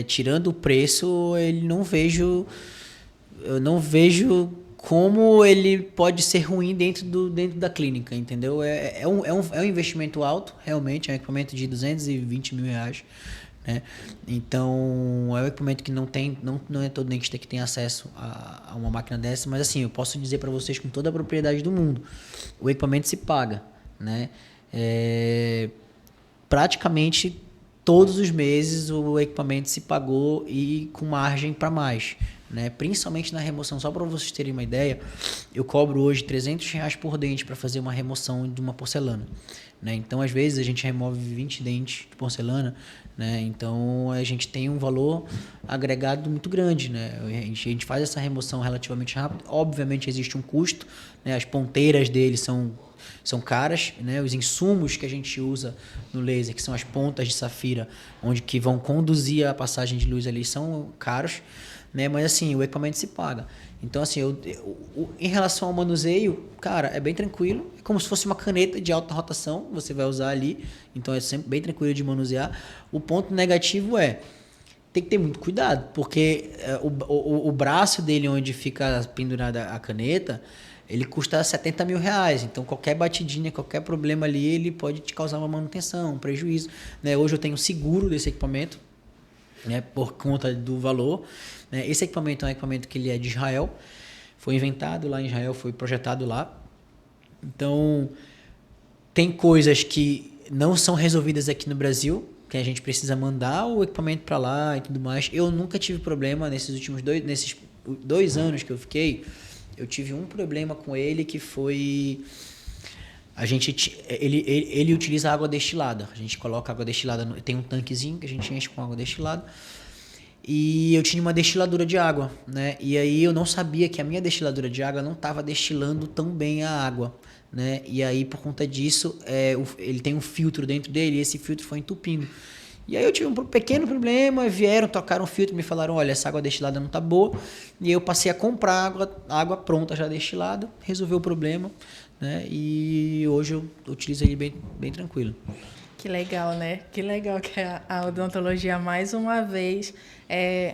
Tirando o preço, eu não vejo como ele pode ser ruim dentro da clínica, entendeu? É um investimento alto, realmente, é um equipamento de R$220 mil. Né? Então, é um equipamento que não é todo dentista que tem acesso a uma máquina dessa, mas assim, eu posso dizer para vocês com toda a propriedade do mundo, o equipamento se paga. Né? Praticamente todos os meses o equipamento se pagou e com margem para mais. Né? Principalmente na remoção, só para vocês terem uma ideia, eu cobro hoje R$300 por dente para fazer uma remoção de uma porcelana. Né? Então, às vezes, a gente remove 20 dentes de porcelana, né? Então, a gente tem um valor agregado muito grande. Né? A gente faz essa remoção relativamente rápido. Obviamente, existe um custo. Né? As ponteiras dele são caras. Né? Os insumos que a gente usa no laser, que são as pontas de safira, que vão conduzir a passagem de luz ali, são caros. né? Mas assim, o equipamento se paga. Então, assim, em relação ao manuseio, cara, é bem tranquilo. É como se fosse uma caneta de alta rotação, você vai usar ali. Então, é sempre bem tranquilo de manusear. O ponto negativo tem que ter muito cuidado, porque o braço dele, onde fica pendurada a caneta, ele custa R$70 mil. Então, qualquer batidinha, qualquer problema ali, ele pode te causar uma manutenção, um prejuízo, né? Hoje eu tenho seguro desse equipamento, né, por conta do valor. Né? Esse equipamento é um equipamento que ele é de Israel, foi inventado lá em Israel, foi projetado lá. Então, tem coisas que não são resolvidas aqui no Brasil, que a gente precisa mandar o equipamento para lá e tudo mais. Eu nunca tive problema nesses 2 anos que eu fiquei. Eu tive um problema com ele, que foi... Ele utiliza água destilada. A gente coloca água destilada, tem um tanquezinho que a gente enche com água destilada. E eu tinha uma destiladora de água, né? E aí eu não sabia que a minha destiladora de água não estava destilando tão bem a água, né? E aí, por conta disso, ele tem um filtro dentro dele e esse filtro foi entupindo. E aí eu tive um pequeno problema, vieram, tocaram o filtro, me falaram, olha, essa água destilada não tá boa. E eu passei a comprar água pronta já destilada, resolveu o problema, né? E hoje eu utilizo ele bem, bem tranquilo. Que legal, né? Que legal que a odontologia, mais uma vez,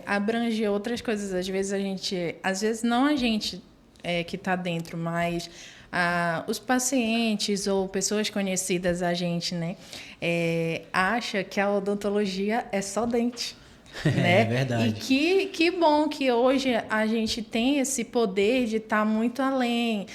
abrange outras coisas. Às vezes não a gente que está dentro, mas os pacientes ou pessoas conhecidas a gente, né? Acha que a odontologia é só dente. Né? É verdade. E que bom que hoje a gente tem esse poder de estar muito além.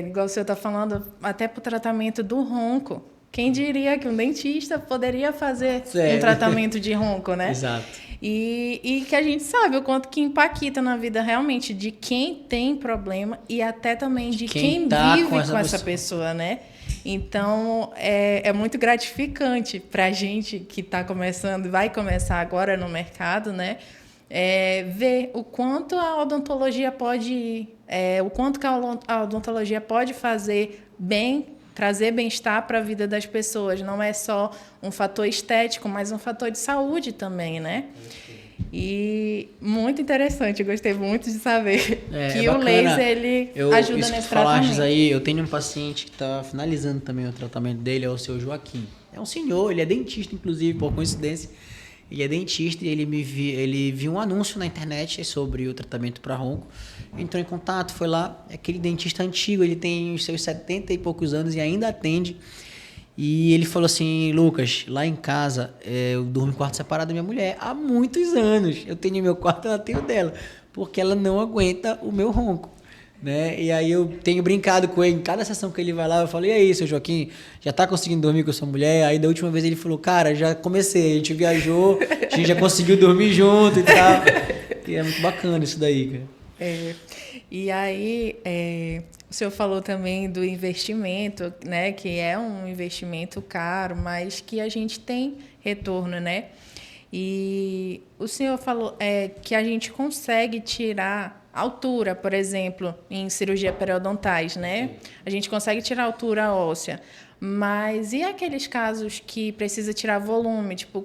Igual o senhor está falando, até para o tratamento do ronco. Quem diria que um dentista poderia fazer um tratamento de ronco, né? Exato. E que a gente sabe o quanto que impacta na vida realmente de quem tem problema e até também de quem vive com essa pessoa, né? Então, é muito gratificante para a gente que está começando, vai começar agora no mercado, né? Ver o quanto a odontologia pode... o quanto que a odontologia pode fazer bem, trazer bem-estar para a vida das pessoas. Não é só um fator estético, mas um fator de saúde também, né? E muito interessante, eu gostei muito de saber que o laser ele ajuda nesse tratamento. Aí, eu tenho um paciente que está finalizando também o tratamento dele, é o seu Joaquim. É um senhor, ele é dentista, inclusive, por coincidência. Ele é dentista e ele viu um anúncio na internet sobre o tratamento para ronco. Entrou em contato, foi lá. É aquele dentista antigo, ele tem os seus 70 e poucos anos e ainda atende. E ele falou assim, Lucas, lá em casa eu durmo em quarto separado da minha mulher há muitos anos. Eu tenho meu quarto, ela tem o dela, porque ela não aguenta o meu ronco. Né? E aí eu tenho brincado com ele, em cada sessão que ele vai lá, eu falo, e aí, seu Joaquim, já tá conseguindo dormir com a sua mulher? Aí da última vez ele falou, cara, já comecei, a gente viajou, a gente já conseguiu dormir junto e tal. E é muito bacana isso daí, cara. E aí, o senhor falou também do investimento, né? Que é um investimento caro, mas que a gente tem retorno, né? E o senhor falou que a gente consegue tirar altura, por exemplo, em cirurgia periodontais, né? A gente consegue tirar altura óssea. Mas e aqueles casos que precisa tirar volume, tipo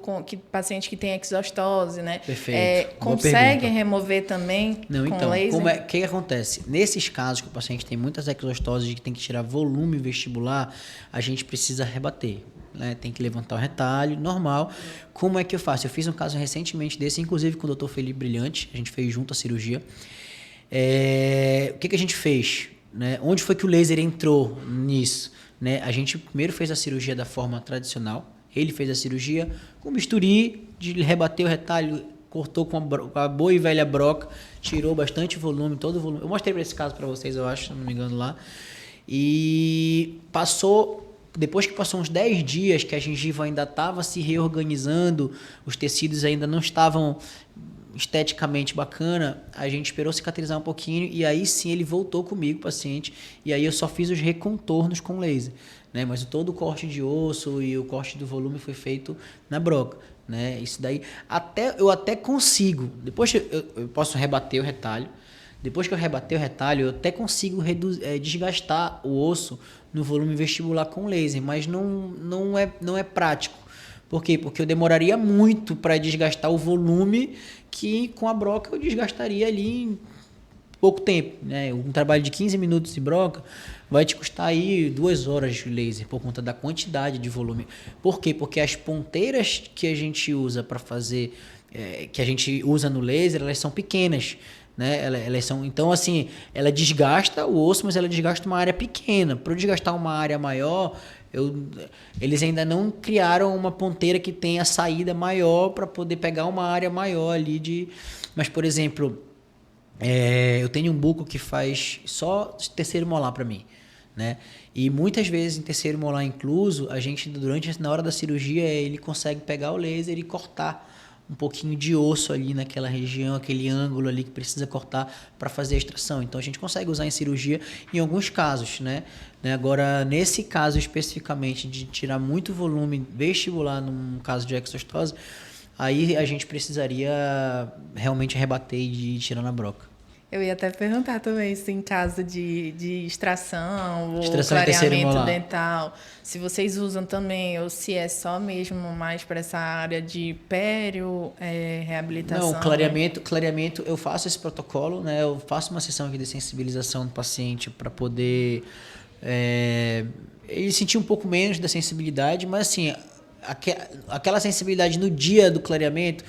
paciente que tem exostose, né? Perfeito. Consegue remover também com laser? O que acontece? Nesses casos que o paciente tem muitas exostoses e que tem que tirar volume vestibular, a gente precisa rebater. Né? Tem que levantar o retalho, normal. Como é que eu faço? Eu fiz um caso recentemente desse, inclusive com o Dr. Felipe Brilhante, a gente fez junto a cirurgia. O que a gente fez? Né? Onde foi que o laser entrou nisso? Né? A gente primeiro fez a cirurgia da forma tradicional. Ele fez a cirurgia com bisturi, rebateu o retalho, cortou com a boa e velha broca, tirou bastante volume, todo o volume. Eu mostrei esse caso para vocês, eu acho, se não me engano, lá. E depois que passou uns 10 dias que a gengiva ainda estava se reorganizando, os tecidos ainda não estavam esteticamente bacana, a gente esperou cicatrizar um pouquinho e aí sim ele voltou comigo, paciente, e aí eu só fiz os recontornos com laser, né? Mas todo o corte de osso e o corte do volume foi feito na broca, né? Isso daí, eu até consigo, depois eu posso rebater o retalho, depois que eu rebater o retalho, eu até consigo desgastar o osso no volume vestibular com laser, mas não é prático. Por quê? Porque eu demoraria muito para desgastar o volume que com a broca eu desgastaria ali em pouco tempo, né? Um trabalho de 15 minutos de broca vai te custar aí 2 horas de laser por conta da quantidade de volume. Por quê? Porque as ponteiras que a gente usa para fazer, que a gente usa no laser, elas são pequenas, né? Elas são, então assim, ela desgasta o osso, mas ela desgasta uma área pequena. Para desgastar uma área maior, eles ainda não criaram uma ponteira que tenha saída maior para poder pegar uma área maior ali de. Mas, por exemplo, eu tenho um buco que faz só terceiro molar para mim, né? E muitas vezes em terceiro molar incluso, a gente na hora da cirurgia ele consegue pegar o laser e cortar um pouquinho de osso ali naquela região, aquele ângulo ali que precisa cortar para fazer a extração. Então a gente consegue usar em cirurgia em alguns casos, né? Agora, nesse caso especificamente de tirar muito volume vestibular num caso de exostose, aí a gente precisaria realmente rebater e ir tirando a broca. Eu ia até perguntar também se em caso de extração ou Extração clareamento dental, se vocês usam também ou se é só mesmo mais para essa área de pério, reabilitação. Não, clareamento, eu faço esse protocolo, né? Eu faço uma sessão aqui de sensibilização do paciente para poder ele sentir um pouco menos da sensibilidade, mas assim, aquela sensibilidade no dia do clareamento,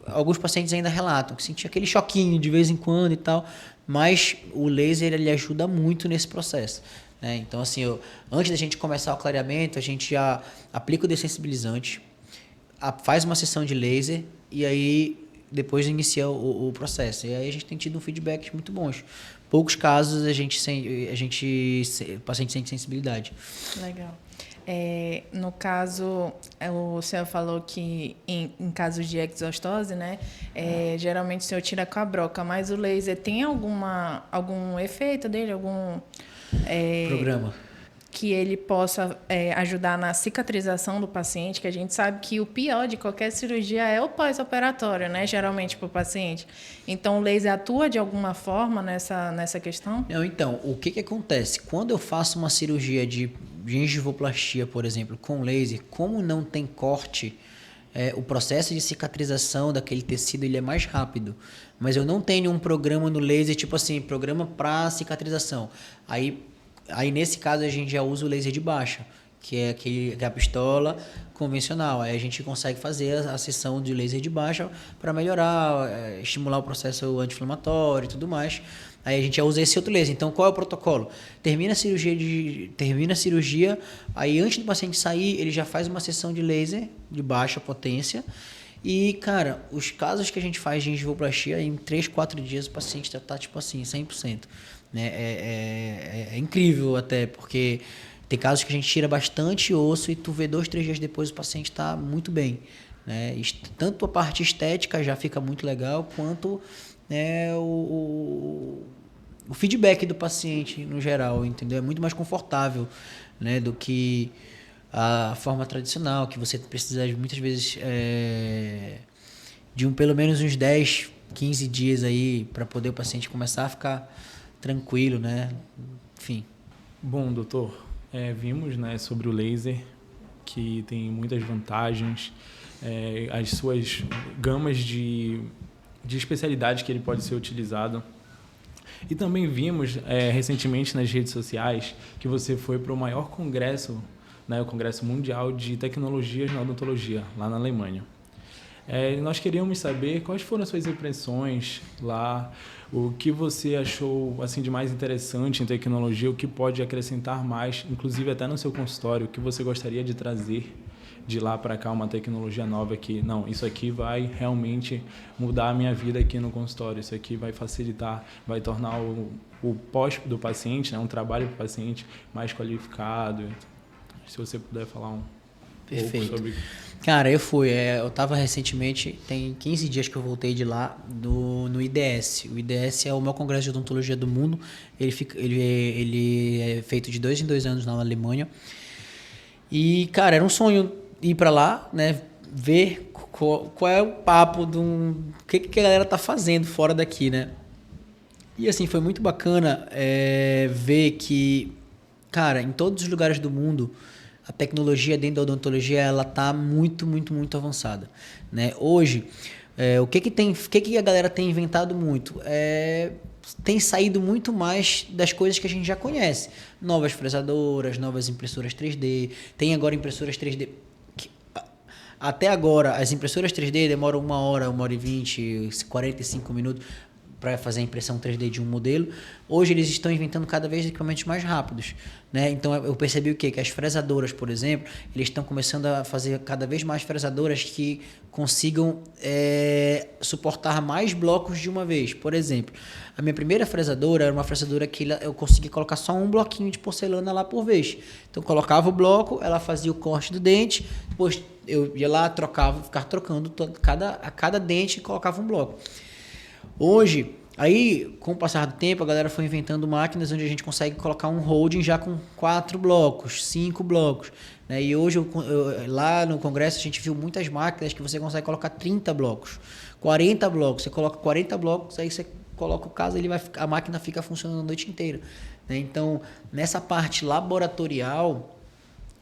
alguns pacientes ainda relatam que sentia aquele choquinho de vez em quando e tal, mas o laser ele ajuda muito nesse processo, né? Então assim, antes da gente começar o clareamento, a gente já aplica o dessensibilizante, faz uma sessão de laser e aí depois inicia o processo. E aí a gente tem tido um feedback muito bons. Poucos casos o paciente sente sensibilidade. Legal. No caso, o senhor falou que em casos de exostose, né, geralmente o senhor tira com a broca, mas o laser tem algum efeito dele, algum programa que ele possa ajudar na cicatrização do paciente, que a gente sabe que o pior de qualquer cirurgia é o pós-operatório, né, geralmente para o paciente. Então, o laser atua de alguma forma nessa questão? Não, então, o que acontece? Quando eu faço uma cirurgia de gengivoplastia, por exemplo, com laser, como não tem corte, o processo de cicatrização daquele tecido ele é mais rápido. Mas eu não tenho um programa no laser, tipo assim, programa para cicatrização. Aí, nesse caso, a gente já usa o laser de baixa, que é a pistola convencional. Aí a gente consegue fazer a sessão de laser de baixa para melhorar, estimular o processo anti-inflamatório e tudo mais. Aí a gente já usa esse outro laser. Então, qual é o protocolo? Termina a cirurgia, aí antes do paciente sair, ele já faz uma sessão de laser de baixa potência. E, cara, os casos que a gente faz de gengivoplastia, em 3, 4 dias o paciente já tá, tipo assim, 100%. Né? É incrível até, porque tem casos que a gente tira bastante osso e tu vê 2, 3 dias depois o paciente está muito bem. Né? Tanto a parte estética já fica muito legal, quanto o feedback do paciente no geral, entendeu? É muito mais confortável, né, do que a forma tradicional, que você precisa muitas vezes de pelo menos uns 10, 15 dias aí para poder o paciente começar a ficar tranquilo, né? Enfim. Bom, doutor, vimos, né, sobre o laser que tem muitas vantagens, as suas gamas de especialidades que ele pode ser utilizado. E também vimos recentemente nas redes sociais que você foi para o maior congresso, né, o Congresso Mundial de Tecnologias na Odontologia, lá na Alemanha. Nós queríamos saber quais foram as suas impressões lá, o que você achou assim, de mais interessante em tecnologia, o que pode acrescentar mais, inclusive até no seu consultório, o que você gostaria de trazer de lá para cá, uma tecnologia nova que, não, isso aqui vai realmente mudar a minha vida aqui no consultório, isso aqui vai facilitar, vai tornar o pós do paciente, né, um trabalho para o paciente mais qualificado. Se você puder falar um Perfeito. pouco sobre... Cara, eu estava recentemente, tem 15 dias que eu voltei de lá, no IDS. O IDS é o maior congresso de odontologia do mundo, ele é feito de 2 em 2 anos na Alemanha. E, cara, era um sonho ir para lá, né, ver qual é o papo o que a galera tá fazendo fora daqui, né? E assim, foi muito bacana ver que, cara, em todos os lugares do mundo, a tecnologia dentro da odontologia ela está muito, muito, muito avançada, né? Hoje, o que a galera tem inventado muito? Tem saído muito mais das coisas que a gente já conhece. Novas fresadoras, novas impressoras 3D, tem agora impressoras 3D. Até agora, as impressoras 3D demoram 1 hora e 20, 45 minutos para fazer a impressão 3D de um modelo. Hoje eles estão inventando cada vez equipamentos mais rápidos, né? Então eu percebi o quê? Que as fresadoras, por exemplo, eles estão começando a fazer cada vez mais fresadoras que consigam suportar mais blocos de uma vez. Por exemplo, a minha primeira fresadora era uma fresadora que eu conseguia colocar só um bloquinho de porcelana lá por vez. Então eu colocava o bloco, ela fazia o corte do dente, depois eu ia lá, ficava trocando a cada dente e colocava um bloco. Hoje, aí, com o passar do tempo, a galera foi inventando máquinas onde a gente consegue colocar um holding já com 4 blocos, 5 blocos, né? E hoje, lá no congresso, a gente viu muitas máquinas que você consegue colocar 30 blocos, 40 blocos. Você coloca 40 blocos, aí você coloca o caso, a máquina fica funcionando a noite inteira, né? Então, nessa parte laboratorial,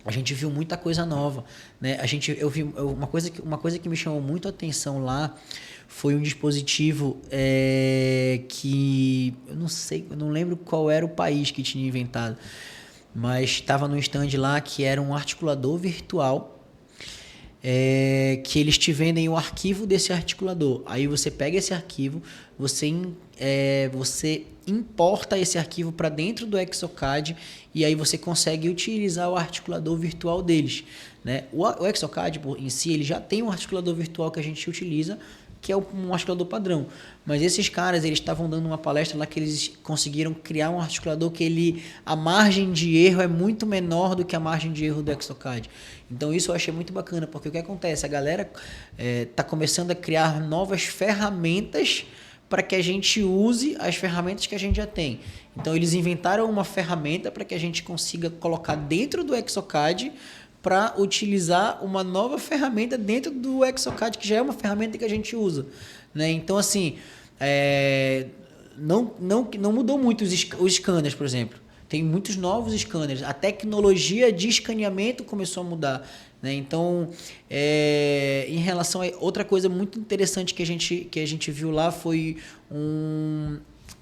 a gente viu muita coisa nova, né? Eu vi uma coisa que me chamou muito a atenção lá foi um dispositivo que eu não lembro qual era o país que tinha inventado, mas estava no stand lá que era um articulador virtual, que eles te vendem o arquivo desse articulador. Aí você pega esse arquivo, você importa esse arquivo para dentro do Exocad e aí você consegue utilizar o articulador virtual deles, né? O Exocad em si ele já tem um articulador virtual que a gente utiliza, que é um articulador padrão. Mas esses caras, eles estavam dando uma palestra lá que eles conseguiram criar um articulador que a margem de erro é muito menor do que a margem de erro do Exocad. Então isso eu achei muito bacana, porque o que acontece? A galera está começando a criar novas ferramentas para que a gente use as ferramentas que a gente já tem. Então eles inventaram uma ferramenta para que a gente consiga colocar dentro do Exocad para utilizar uma nova ferramenta dentro do Exocad, que já é uma ferramenta que a gente usa, né? Então, assim, não mudou muito os scanners, por exemplo. Tem muitos novos scanners. A tecnologia de escaneamento começou a mudar, né? Então, em relação a outra coisa muito interessante que a gente viu lá foi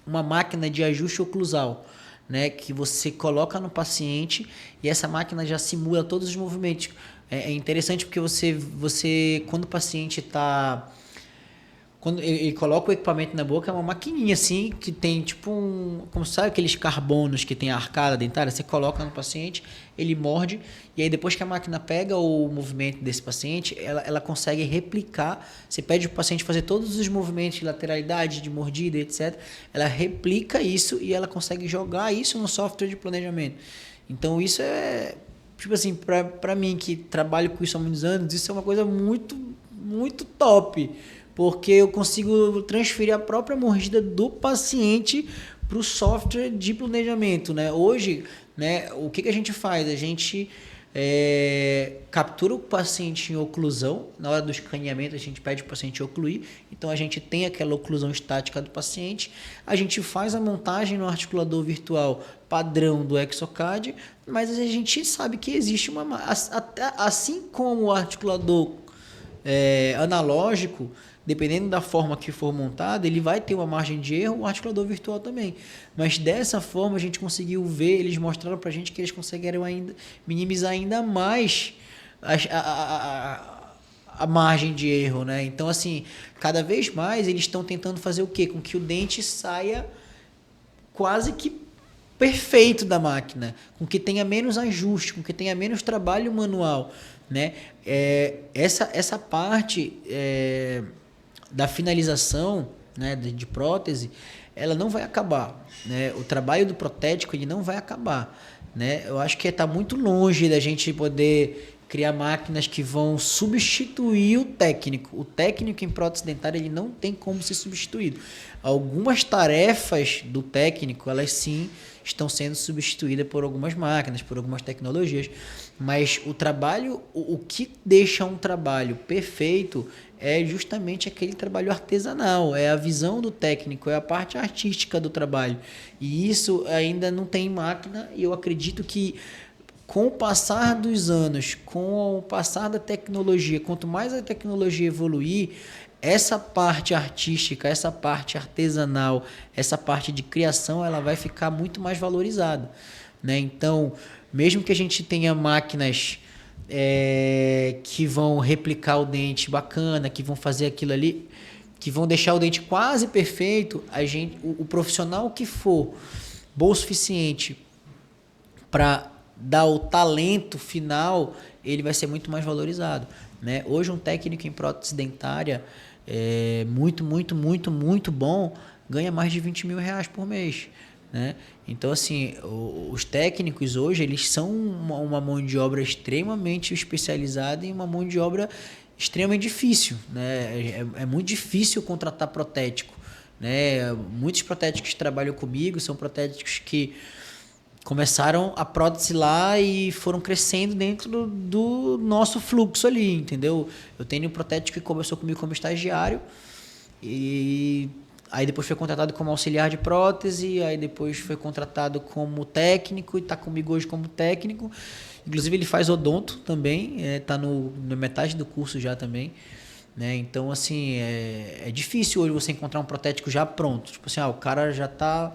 uma máquina de ajuste oclusal, né, que você coloca no paciente e essa máquina já simula todos os movimentos. É interessante porque você quando o paciente está... Quando ele coloca o equipamento na boca, é uma maquininha assim, que tem tipo como sabe aqueles carbonos que tem a arcada dentária? Você coloca no paciente, ele morde, e aí depois que a máquina pega o movimento desse paciente, ela consegue replicar. Você pede para o paciente fazer todos os movimentos de lateralidade, de mordida, etc. Ela replica isso e ela consegue jogar isso no software de planejamento. Então isso tipo assim, para mim que trabalho com isso há muitos anos, isso é uma coisa muito, muito top. Porque eu consigo transferir a própria mordida do paciente para o software de planejamento, né? Hoje, né, o que a gente faz? A gente captura o paciente em oclusão. Na hora do escaneamento, a gente pede para o paciente ocluir. Então, a gente tem aquela oclusão estática do paciente. A gente faz a montagem no articulador virtual padrão do Exocad, mas a gente sabe que existe assim como o articulador analógico, dependendo da forma que for montado, ele vai ter uma margem de erro, o articulador virtual também. Mas dessa forma a gente conseguiu ver, eles mostraram pra gente que eles conseguiram minimizar ainda mais a margem de erro, né? Então, assim, cada vez mais eles estão tentando fazer o quê? Com que o dente saia quase que perfeito da máquina, com que tenha menos ajuste, com que tenha menos trabalho manual, né? Essa parte da finalização, né, de prótese, ela não vai acabar, né? O trabalho do protético ele não vai acabar, né? Eu acho que está muito longe da gente poder criar máquinas que vão substituir o técnico. O técnico em prótese dentária ele não tem como ser substituído. Algumas tarefas do técnico, elas sim estão sendo substituídas por algumas máquinas, por algumas tecnologias, mas o trabalho, o que deixa um trabalho perfeito é justamente aquele trabalho artesanal, é a visão do técnico, é a parte artística do trabalho. E isso ainda não tem máquina, e eu acredito que com o passar dos anos, com o passar da tecnologia, quanto mais a tecnologia evoluir, essa parte artística, essa parte artesanal, essa parte de criação, ela vai ficar muito mais valorizada, né? Então, mesmo que a gente tenha máquinas que vão replicar o dente bacana, que vão fazer aquilo ali, que vão deixar o dente quase perfeito, o profissional que for bom o suficiente para dar o talento final, ele vai ser muito mais valorizado, né? Hoje um técnico em prótese dentária muito bom ganha mais de 20 mil reais por mês, né? Então, assim, os técnicos hoje, eles são uma mão de obra extremamente especializada e uma mão de obra extremamente difícil, né? É muito difícil contratar protético, né? Muitos protéticos que trabalham comigo são protéticos que começaram a prótese lá e foram crescendo dentro do nosso fluxo ali, entendeu? Eu tenho um protético que começou comigo como estagiário e aí depois foi contratado como auxiliar de prótese, aí depois foi contratado como técnico e está comigo hoje como técnico. Inclusive ele faz odonto também, está na metade do curso já também, né? Então, assim, é difícil hoje você encontrar um protético já pronto. Tipo assim, o cara já está...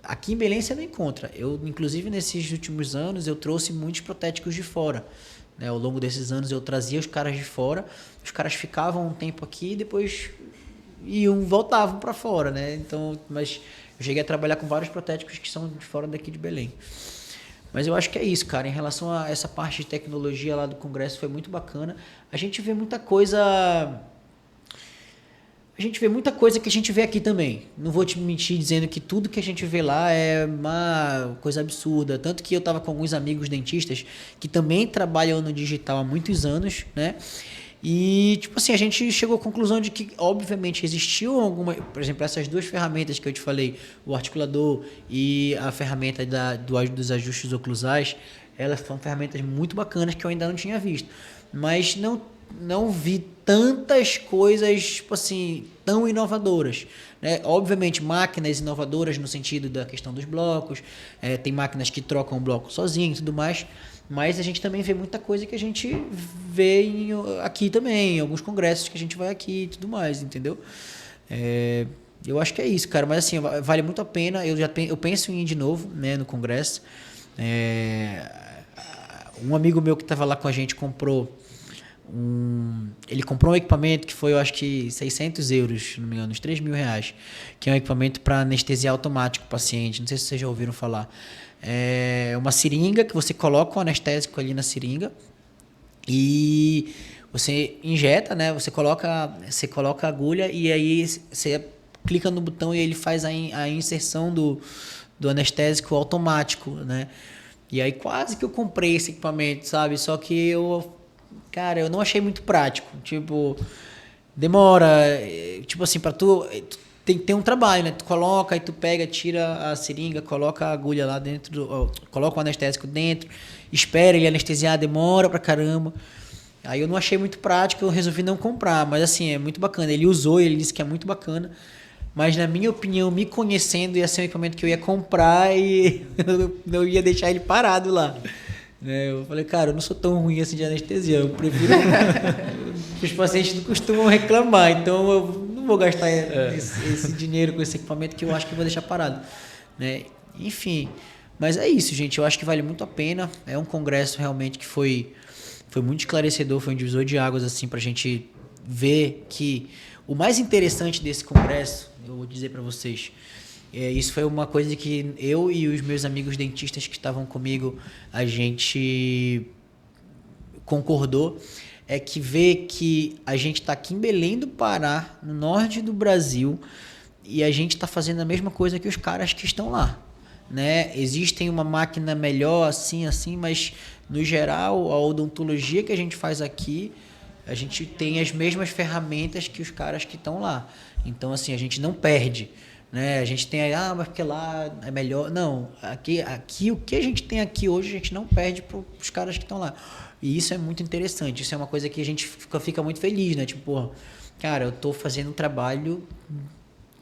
Aqui em Belém você não encontra. Eu, inclusive, nesses últimos anos, eu trouxe muitos protéticos de fora, né? Ao longo desses anos eu trazia os caras de fora, os caras ficavam um tempo aqui e depois voltavam para fora, né? Então, mas eu cheguei a trabalhar com vários protéticos que são de fora daqui de Belém. Mas eu acho que é isso, cara. Em relação a essa parte de tecnologia lá do congresso, foi muito bacana. A gente vê muita coisa que a gente vê aqui também. Não vou te mentir dizendo que tudo que a gente vê lá é uma coisa absurda. Tanto que eu estava com alguns amigos dentistas que também trabalham no digital há muitos anos, né? E, tipo assim, a gente chegou à conclusão de que, obviamente, existiu alguma... Por exemplo, essas duas ferramentas que eu te falei, o articulador e a ferramenta dos ajustes oclusais, elas são ferramentas muito bacanas que eu ainda não tinha visto. Mas não vi tantas coisas, tipo assim, tão inovadoras, né? Obviamente, máquinas inovadoras no sentido da questão dos blocos, tem máquinas que trocam o bloco sozinho e tudo mais, mas a gente também vê muita coisa que a gente vê aqui também, em alguns congressos que a gente vai aqui e tudo mais, entendeu? Eu acho que é isso, cara, mas assim, vale muito a pena, eu penso em ir de novo, né, no congresso. Um amigo meu que estava lá com a gente ele comprou um equipamento que foi, eu acho que 600 euros, se não me engano, uns 3 mil reais, que é um equipamento para anestesiar automático o paciente. Não sei se vocês já ouviram falar. É uma seringa que você coloca o anestésico ali na seringa e você injeta, né? Você coloca a agulha e aí você clica no botão e ele faz a inserção do anestésico automático, né? E aí quase que eu comprei esse equipamento, sabe? Só que cara, eu não achei muito prático. Tipo, demora. Tipo assim, pra tu tem que ter um trabalho, né? Tu coloca, aí tu pega, tira a seringa, coloca a agulha lá dentro, coloca o anestésico dentro, espera ele anestesiar, demora pra caramba. Aí eu não achei muito prático, eu resolvi não comprar. Mas assim, é muito bacana. Ele usou, ele disse que é muito bacana. Mas na minha opinião, me conhecendo, ia ser um equipamento que eu ia comprar e eu não ia deixar ele parado lá. Eu falei, cara, eu não sou tão ruim assim de anestesia, eu prefiro... Os pacientes não costumam reclamar, então eu não vou gastar esse dinheiro com esse equipamento que eu acho que eu vou deixar parado, né? Enfim, mas é isso, gente, eu acho que vale muito a pena, é um congresso realmente que foi muito esclarecedor, foi um divisor de águas, assim, pra gente ver que o mais interessante desse congresso, eu vou dizer para vocês... Isso foi uma coisa que eu e os meus amigos dentistas que estavam comigo, a gente concordou, é que vê que a gente está aqui em Belém do Pará, no norte do Brasil, e a gente está fazendo a mesma coisa que os caras que estão lá, né? Existem uma máquina melhor, assim, mas no geral, a odontologia que a gente faz aqui, a gente tem as mesmas ferramentas que os caras que estão lá. Então, assim, a gente não perde. Né? A gente tem aí, mas porque lá é melhor. Não, aqui o que a gente tem aqui hoje, a gente não perde para os caras que estão lá. E isso é muito interessante, isso é uma coisa que a gente fica muito feliz, né? Tipo, porra, cara, eu estou fazendo um trabalho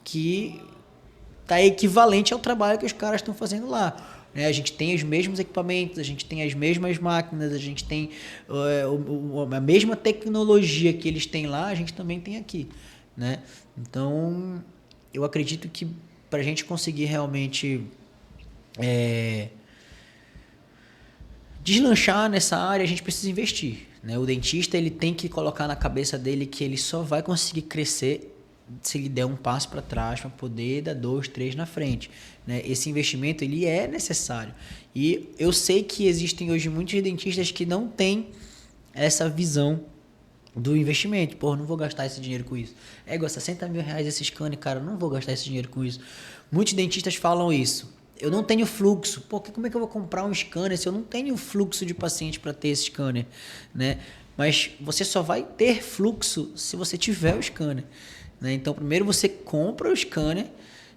que tá equivalente ao trabalho que os caras estão fazendo lá. né? A gente tem os mesmos equipamentos, a gente tem as mesmas máquinas, a gente tem a mesma tecnologia que eles têm lá, a gente também tem aqui, né? Então, eu acredito que para a gente conseguir realmente deslanchar nessa área, a gente precisa investir, né? O dentista, ele tem que colocar na cabeça dele que ele só vai conseguir crescer se ele der um passo para trás para poder dar 2, 3 na frente, né? Esse investimento, ele é necessário. E eu sei que existem hoje muitos dentistas que não têm essa visão do investimento. Pô, não vou gastar esse dinheiro com isso. Igual R$60 mil esse scanner, cara, não vou gastar esse dinheiro com isso. Muitos dentistas falam isso. Eu não tenho fluxo. Pô, como é que eu vou comprar um scanner se eu não tenho fluxo de paciente para ter esse scanner, né? Mas você só vai ter fluxo se você tiver o scanner, né? Então, primeiro você compra o scanner,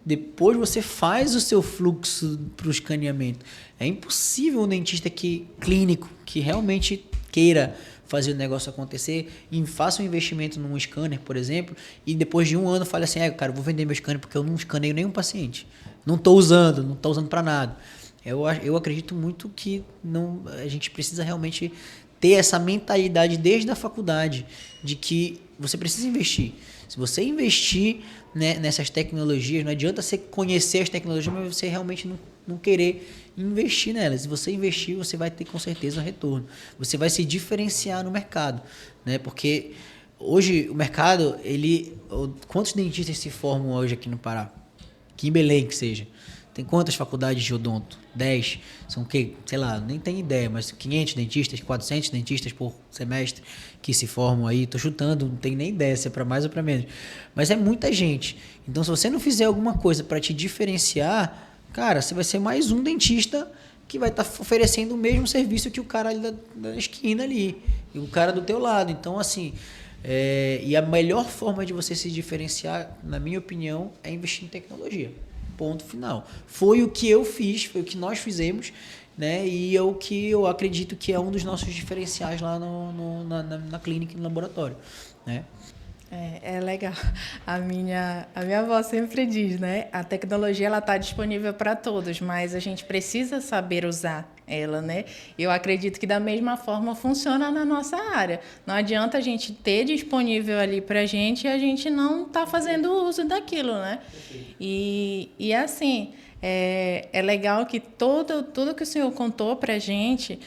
depois você faz o seu fluxo para o escaneamento. É impossível um dentista clínico que realmente queira fazer o negócio acontecer e faça um investimento num scanner, por exemplo, e depois de um ano fale assim, cara, eu vou vender meu scanner porque eu não escaneio nenhum paciente. Não estou usando para nada. Eu acredito muito que a gente precisa realmente ter essa mentalidade desde a faculdade de que você precisa investir. Se você investir, né, nessas tecnologias, não adianta você conhecer as tecnologias, mas você realmente não querer investir nelas. Se você investir, você vai ter com certeza um retorno. Você vai se diferenciar no mercado, né? Porque hoje o mercado, quantos dentistas se formam hoje aqui no Pará? Aqui em Belém que seja. Tem quantas faculdades de odonto? 10. São o quê? Sei lá, nem tenho ideia, mas 500 dentistas, 400 dentistas por semestre que se formam aí. Tô chutando, não tenho nem ideia se é para mais ou para menos. Mas é muita gente. Então, se você não fizer alguma coisa para te diferenciar, cara, você vai ser mais um dentista que vai estar oferecendo o mesmo serviço que o cara ali da esquina ali. E o cara do teu lado. Então, assim... e a melhor forma de você se diferenciar, na minha opinião, é investir em tecnologia. Ponto final. Foi o que eu fiz, foi o que nós fizemos, né? E é o que eu acredito que é um dos nossos diferenciais lá na clínica e no laboratório, né? É legal. A minha avó sempre diz, né? A tecnologia ela está disponível para todos, mas a gente precisa saber usar ela, né? Eu acredito que da mesma forma funciona na nossa área. Não adianta a gente ter disponível ali para a gente e a gente não tá fazendo uso daquilo, né? E assim... É legal que tudo que o senhor contou para a gente,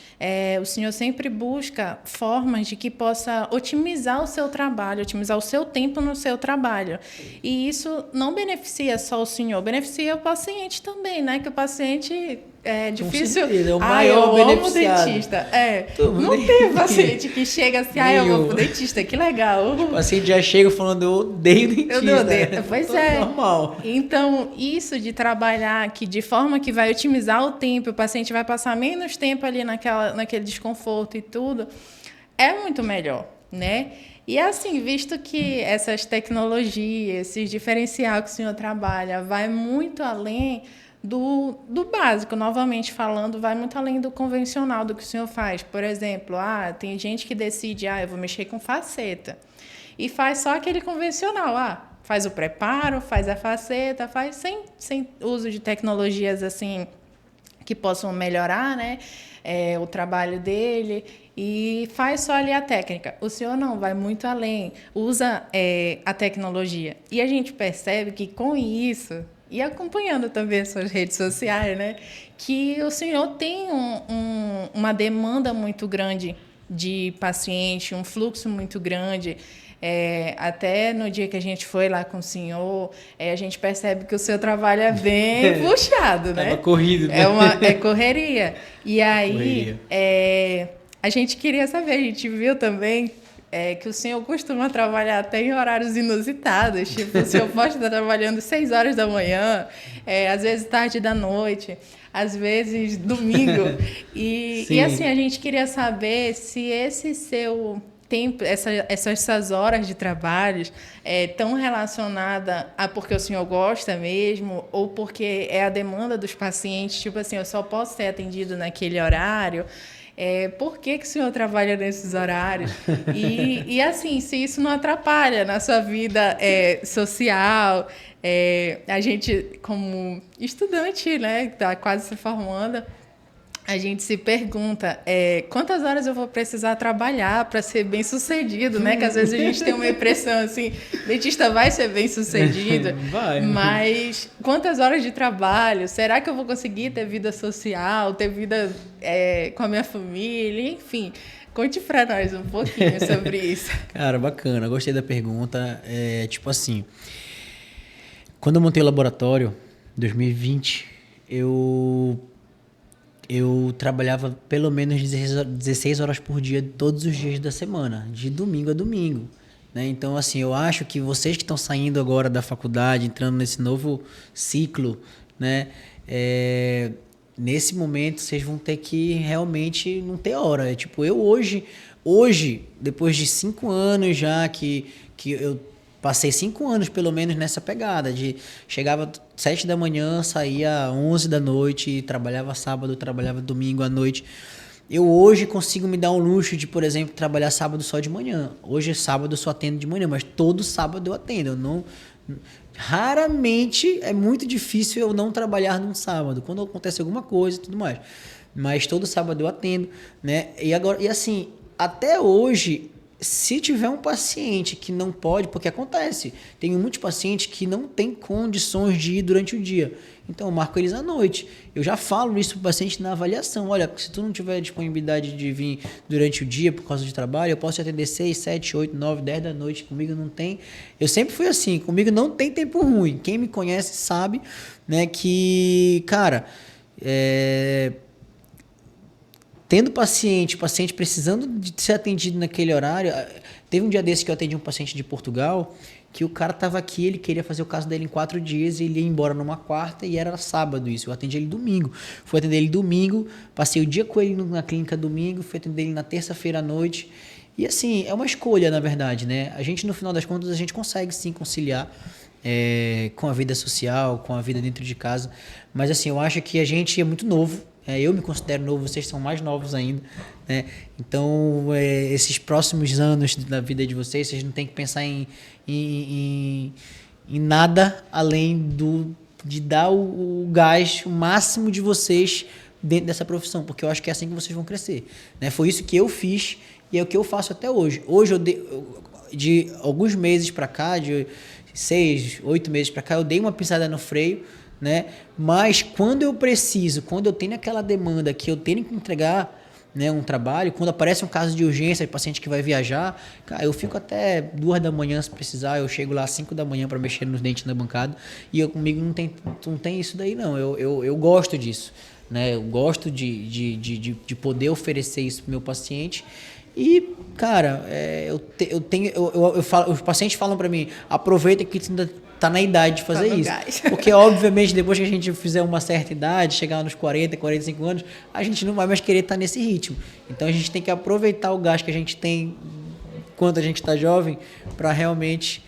o senhor sempre busca formas de que possa otimizar o seu trabalho, otimizar o seu tempo no seu trabalho. E isso não beneficia só o senhor, beneficia o paciente também, né? Que o paciente é difícil. É o maior beneficiado. Amo dentista. Não tem paciente que chega assim, eu vou pro dentista, que legal. O paciente já chega falando, eu odeio dentista. Eu odeio. Pois é. Normal. Então, isso de trabalhar que de forma que vai otimizar o tempo, o paciente vai passar menos tempo ali naquele desconforto e tudo, é muito melhor, né? E assim, visto que essas tecnologias, esses diferenciais que o senhor trabalha, vai muito além do básico, novamente falando, vai muito além do convencional do que o senhor faz. Por exemplo, tem gente que decide, eu vou mexer com faceta, e faz só aquele convencional, faz o preparo, faz a faceta, faz sem uso de tecnologias assim que possam melhorar, né, o trabalho dele, e faz só ali a técnica. O senhor não, vai muito além, usa a tecnologia. E a gente percebe que com isso, e acompanhando também as suas redes sociais, né, que o senhor tem uma demanda muito grande de paciente, um fluxo muito grande. Até no dia que a gente foi lá com o senhor, a gente percebe que o seu trabalho é bem puxado, né? É corrido, né? É correria. E aí, a gente queria saber, a gente viu também que o senhor costuma trabalhar até em horários inusitados, tipo, o senhor pode estar trabalhando 6 horas da manhã, às vezes tarde da noite, às vezes domingo. E assim, a gente queria saber se esse seu tempo, essas horas de trabalho tão relacionada a porque o senhor gosta mesmo, ou porque é a demanda dos pacientes, tipo assim, eu só posso ser atendido naquele horário. por que o senhor trabalha nesses horários? E assim, se isso não atrapalha na sua vida social, a gente, como estudante, né, que está quase se formando, a gente se pergunta quantas horas eu vou precisar trabalhar para ser bem-sucedido, né? Que às vezes a gente tem uma impressão assim, dentista vai ser bem-sucedido, vai. Mas quantas horas de trabalho? Será que eu vou conseguir ter vida social, ter vida com a minha família? Enfim, conte para nós um pouquinho sobre isso. Cara, bacana, gostei da pergunta. Tipo assim, quando eu montei o laboratório, em 2020, eu trabalhava pelo menos 16 horas por dia, todos os dias da semana, de domingo a domingo. Né? Então, assim, eu acho que vocês que estão saindo agora da faculdade, entrando nesse novo ciclo, né? Nesse momento, vocês vão ter que realmente não ter hora. Tipo, eu hoje, depois de 5 anos já que eu passei 5 anos, pelo menos, nessa pegada de chegava 7 da manhã, saía 11 da noite, trabalhava sábado, trabalhava domingo à noite. Eu hoje consigo me dar um luxo de, por exemplo, trabalhar sábado só de manhã. Hoje, sábado, eu só atendo de manhã, mas todo sábado eu atendo. Eu não... Raramente, é muito difícil eu não trabalhar num sábado, quando acontece alguma coisa e tudo mais. Mas todo sábado eu atendo, né? E assim, até hoje... Se tiver um paciente que não pode, porque acontece, tem muitos pacientes que não têm condições de ir durante o dia, então eu marco eles à noite. Eu já falo isso para o paciente na avaliação: olha, se tu não tiver disponibilidade de vir durante o dia por causa de trabalho, eu posso te atender 6, 7, 8, 9, 10 da noite, comigo não tem. Eu sempre fui assim, comigo não tem tempo ruim. Quem me conhece sabe, né, que, cara, tendo paciente precisando de ser atendido naquele horário. Teve um dia desse que eu atendi um paciente de Portugal, que o cara estava aqui, ele queria fazer o caso dele em 4 dias, e ele ia embora numa quarta e era sábado isso. Eu atendi ele domingo. Fui atender ele domingo, passei o dia com ele na clínica domingo, fui atender ele na terça-feira à noite. E assim, é uma escolha, na verdade, né? A gente, no final das contas, a gente consegue sim conciliar com a vida social, com a vida dentro de casa. Mas assim, eu acho que a gente é muito novo. Eu me considero novo, vocês são mais novos ainda, né? Então, esses próximos anos da vida de vocês não tem que pensar em nada além de dar o gás, o máximo de vocês dentro dessa profissão, porque eu acho que é assim que vocês vão crescer, né? Foi isso que eu fiz e é o que eu faço até hoje. Hoje, de alguns meses para cá, de 6, 8 meses para cá, eu dei uma pisada no freio, né? Mas quando eu tenho aquela demanda que eu tenho que entregar, né, um trabalho, quando aparece um caso de urgência, paciente que vai viajar, cara, eu fico até 2 da manhã se precisar, eu chego lá às 5 da manhã para mexer nos dentes na bancada, e comigo não tem isso daí não, eu gosto disso, né? Eu gosto de poder oferecer isso pro meu paciente. E, cara, os pacientes falam para mim: aproveita que tu ainda tá na idade de fazer isso. Porque, obviamente, depois que a gente fizer uma certa idade, chegar nos 40, 45 anos, a gente não vai mais querer estar nesse ritmo. Então, a gente tem que aproveitar o gás que a gente tem enquanto a gente está jovem para realmente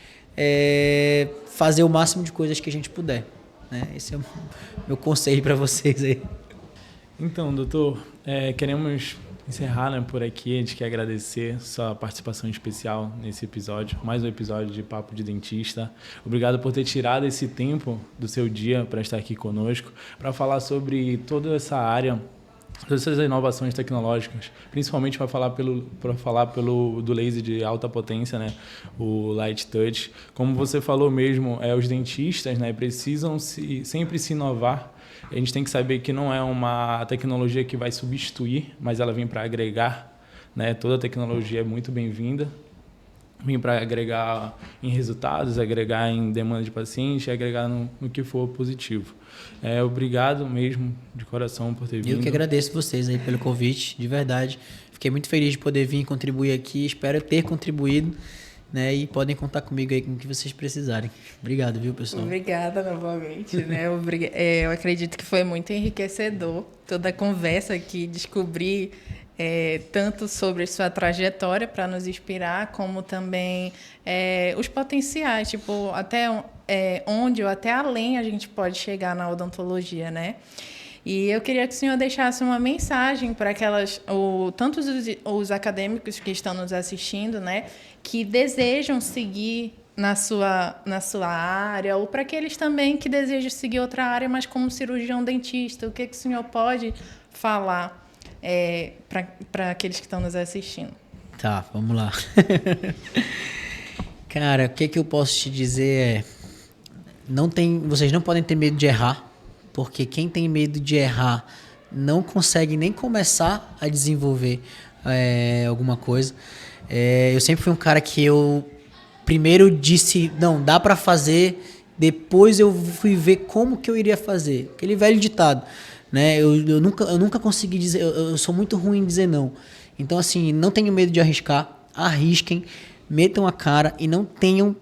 fazer o máximo de coisas que a gente puder. Né? Esse é o meu conselho para vocês aí. Então, doutor, queremos encerrar, né, por aqui. A gente quer agradecer sua participação especial nesse episódio, mais um episódio de Papo de Dentista. Obrigado por ter tirado esse tempo do seu dia para estar aqui conosco, para falar sobre toda essa área, todas essas inovações tecnológicas, principalmente para falar do laser de alta potência, né, o Light Touch. Como você falou mesmo, os dentistas, né, precisam sempre se inovar. A gente tem que saber que não é uma tecnologia que vai substituir, mas ela vem para agregar, né? Toda tecnologia é muito bem-vinda, vem para agregar em resultados, agregar em demanda de paciente, agregar no que for positivo. Obrigado mesmo, de coração, por ter vindo. Eu que agradeço vocês aí pelo convite, de verdade. Fiquei muito feliz de poder vir contribuir aqui, espero ter contribuído. Né, e podem contar comigo aí com o que vocês precisarem. Obrigado, viu, pessoal? Obrigada novamente. Né? Eu acredito que foi muito enriquecedor toda a conversa aqui, descobrir tanto sobre sua trajetória para nos inspirar, como também os potenciais, tipo, até onde ou até além a gente pode chegar na odontologia, né? E eu queria que o senhor deixasse uma mensagem para tanto os acadêmicos que estão nos assistindo, né, que desejam seguir na sua área, ou para aqueles também que desejam seguir outra área, mas como cirurgião dentista. O que o senhor pode falar para aqueles que estão nos assistindo? Tá, vamos lá. Cara, o que eu posso te dizer vocês não podem ter medo de errar, porque quem tem medo de errar não consegue nem começar a desenvolver alguma coisa. Eu sempre fui um cara que eu primeiro disse, não, dá pra fazer, depois eu fui ver como que eu iria fazer. Aquele velho ditado, né? Eu nunca consegui dizer, eu sou muito ruim em dizer não. Então, assim, não tenham medo de arriscar, arrisquem, metam a cara e não tenham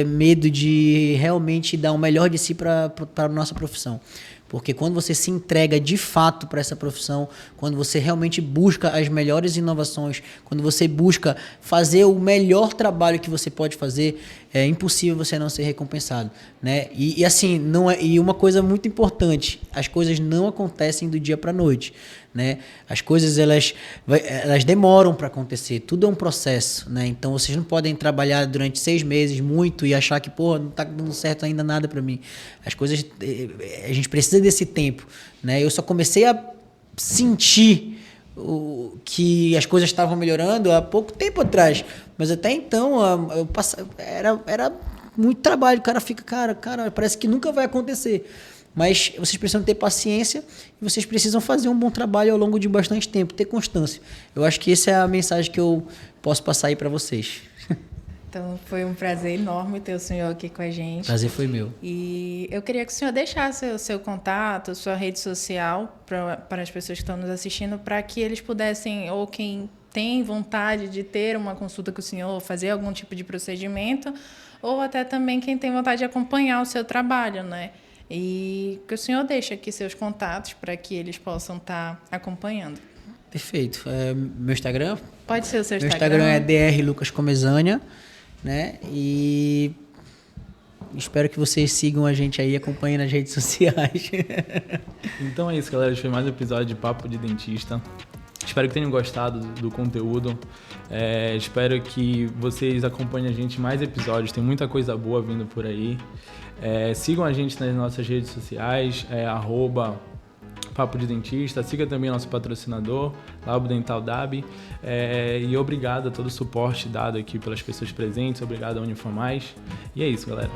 medo de realmente dar o melhor de si para a nossa profissão. Porque quando você se entrega de fato para essa profissão, quando você realmente busca as melhores inovações, quando você busca fazer o melhor trabalho que você pode fazer, é impossível você não ser recompensado, né? E assim, e uma coisa muito importante, as coisas não acontecem do dia para a noite, né? As coisas elas demoram para acontecer, tudo é um processo, né? Então vocês não podem trabalhar durante 6 meses muito e achar que, pô, não está dando certo ainda nada para mim. As coisas, a gente precisa desse tempo, né? Eu só comecei a sentir que as coisas estavam melhorando há pouco tempo atrás, mas até então era muito trabalho. O cara fica, cara, parece que nunca vai acontecer. Mas vocês precisam ter paciência e vocês precisam fazer um bom trabalho ao longo de bastante tempo, ter constância. Eu acho que essa é a mensagem que eu posso passar aí para vocês. Então, foi um prazer enorme ter o senhor aqui com a gente. Prazer foi meu. E eu queria que o senhor deixasse o seu contato, sua rede social para as pessoas que estão nos assistindo, para que eles pudessem, ou quem tem vontade de ter uma consulta com o senhor, fazer algum tipo de procedimento, ou até também quem tem vontade de acompanhar o seu trabalho, né? E que o senhor deixe aqui seus contatos para que eles possam estar acompanhando. Perfeito. Meu Instagram? Pode ser o seu Instagram. Meu Instagram é Dr. Lucas Comezânia, né? E espero que vocês sigam a gente aí, acompanhem nas redes sociais. Então é isso, galera. Esse foi mais um episódio de Papo de Dentista. Espero que tenham gostado do conteúdo. Espero que vocês acompanhem a gente em mais episódios. Tem muita coisa boa vindo por aí. Sigam a gente nas nossas redes sociais, @Papo de Dentista. Siga também nosso patrocinador, Labo Dental DAB. E obrigado a todo o suporte dado aqui pelas pessoas presentes. Obrigado à Unifamais. E é isso, galera.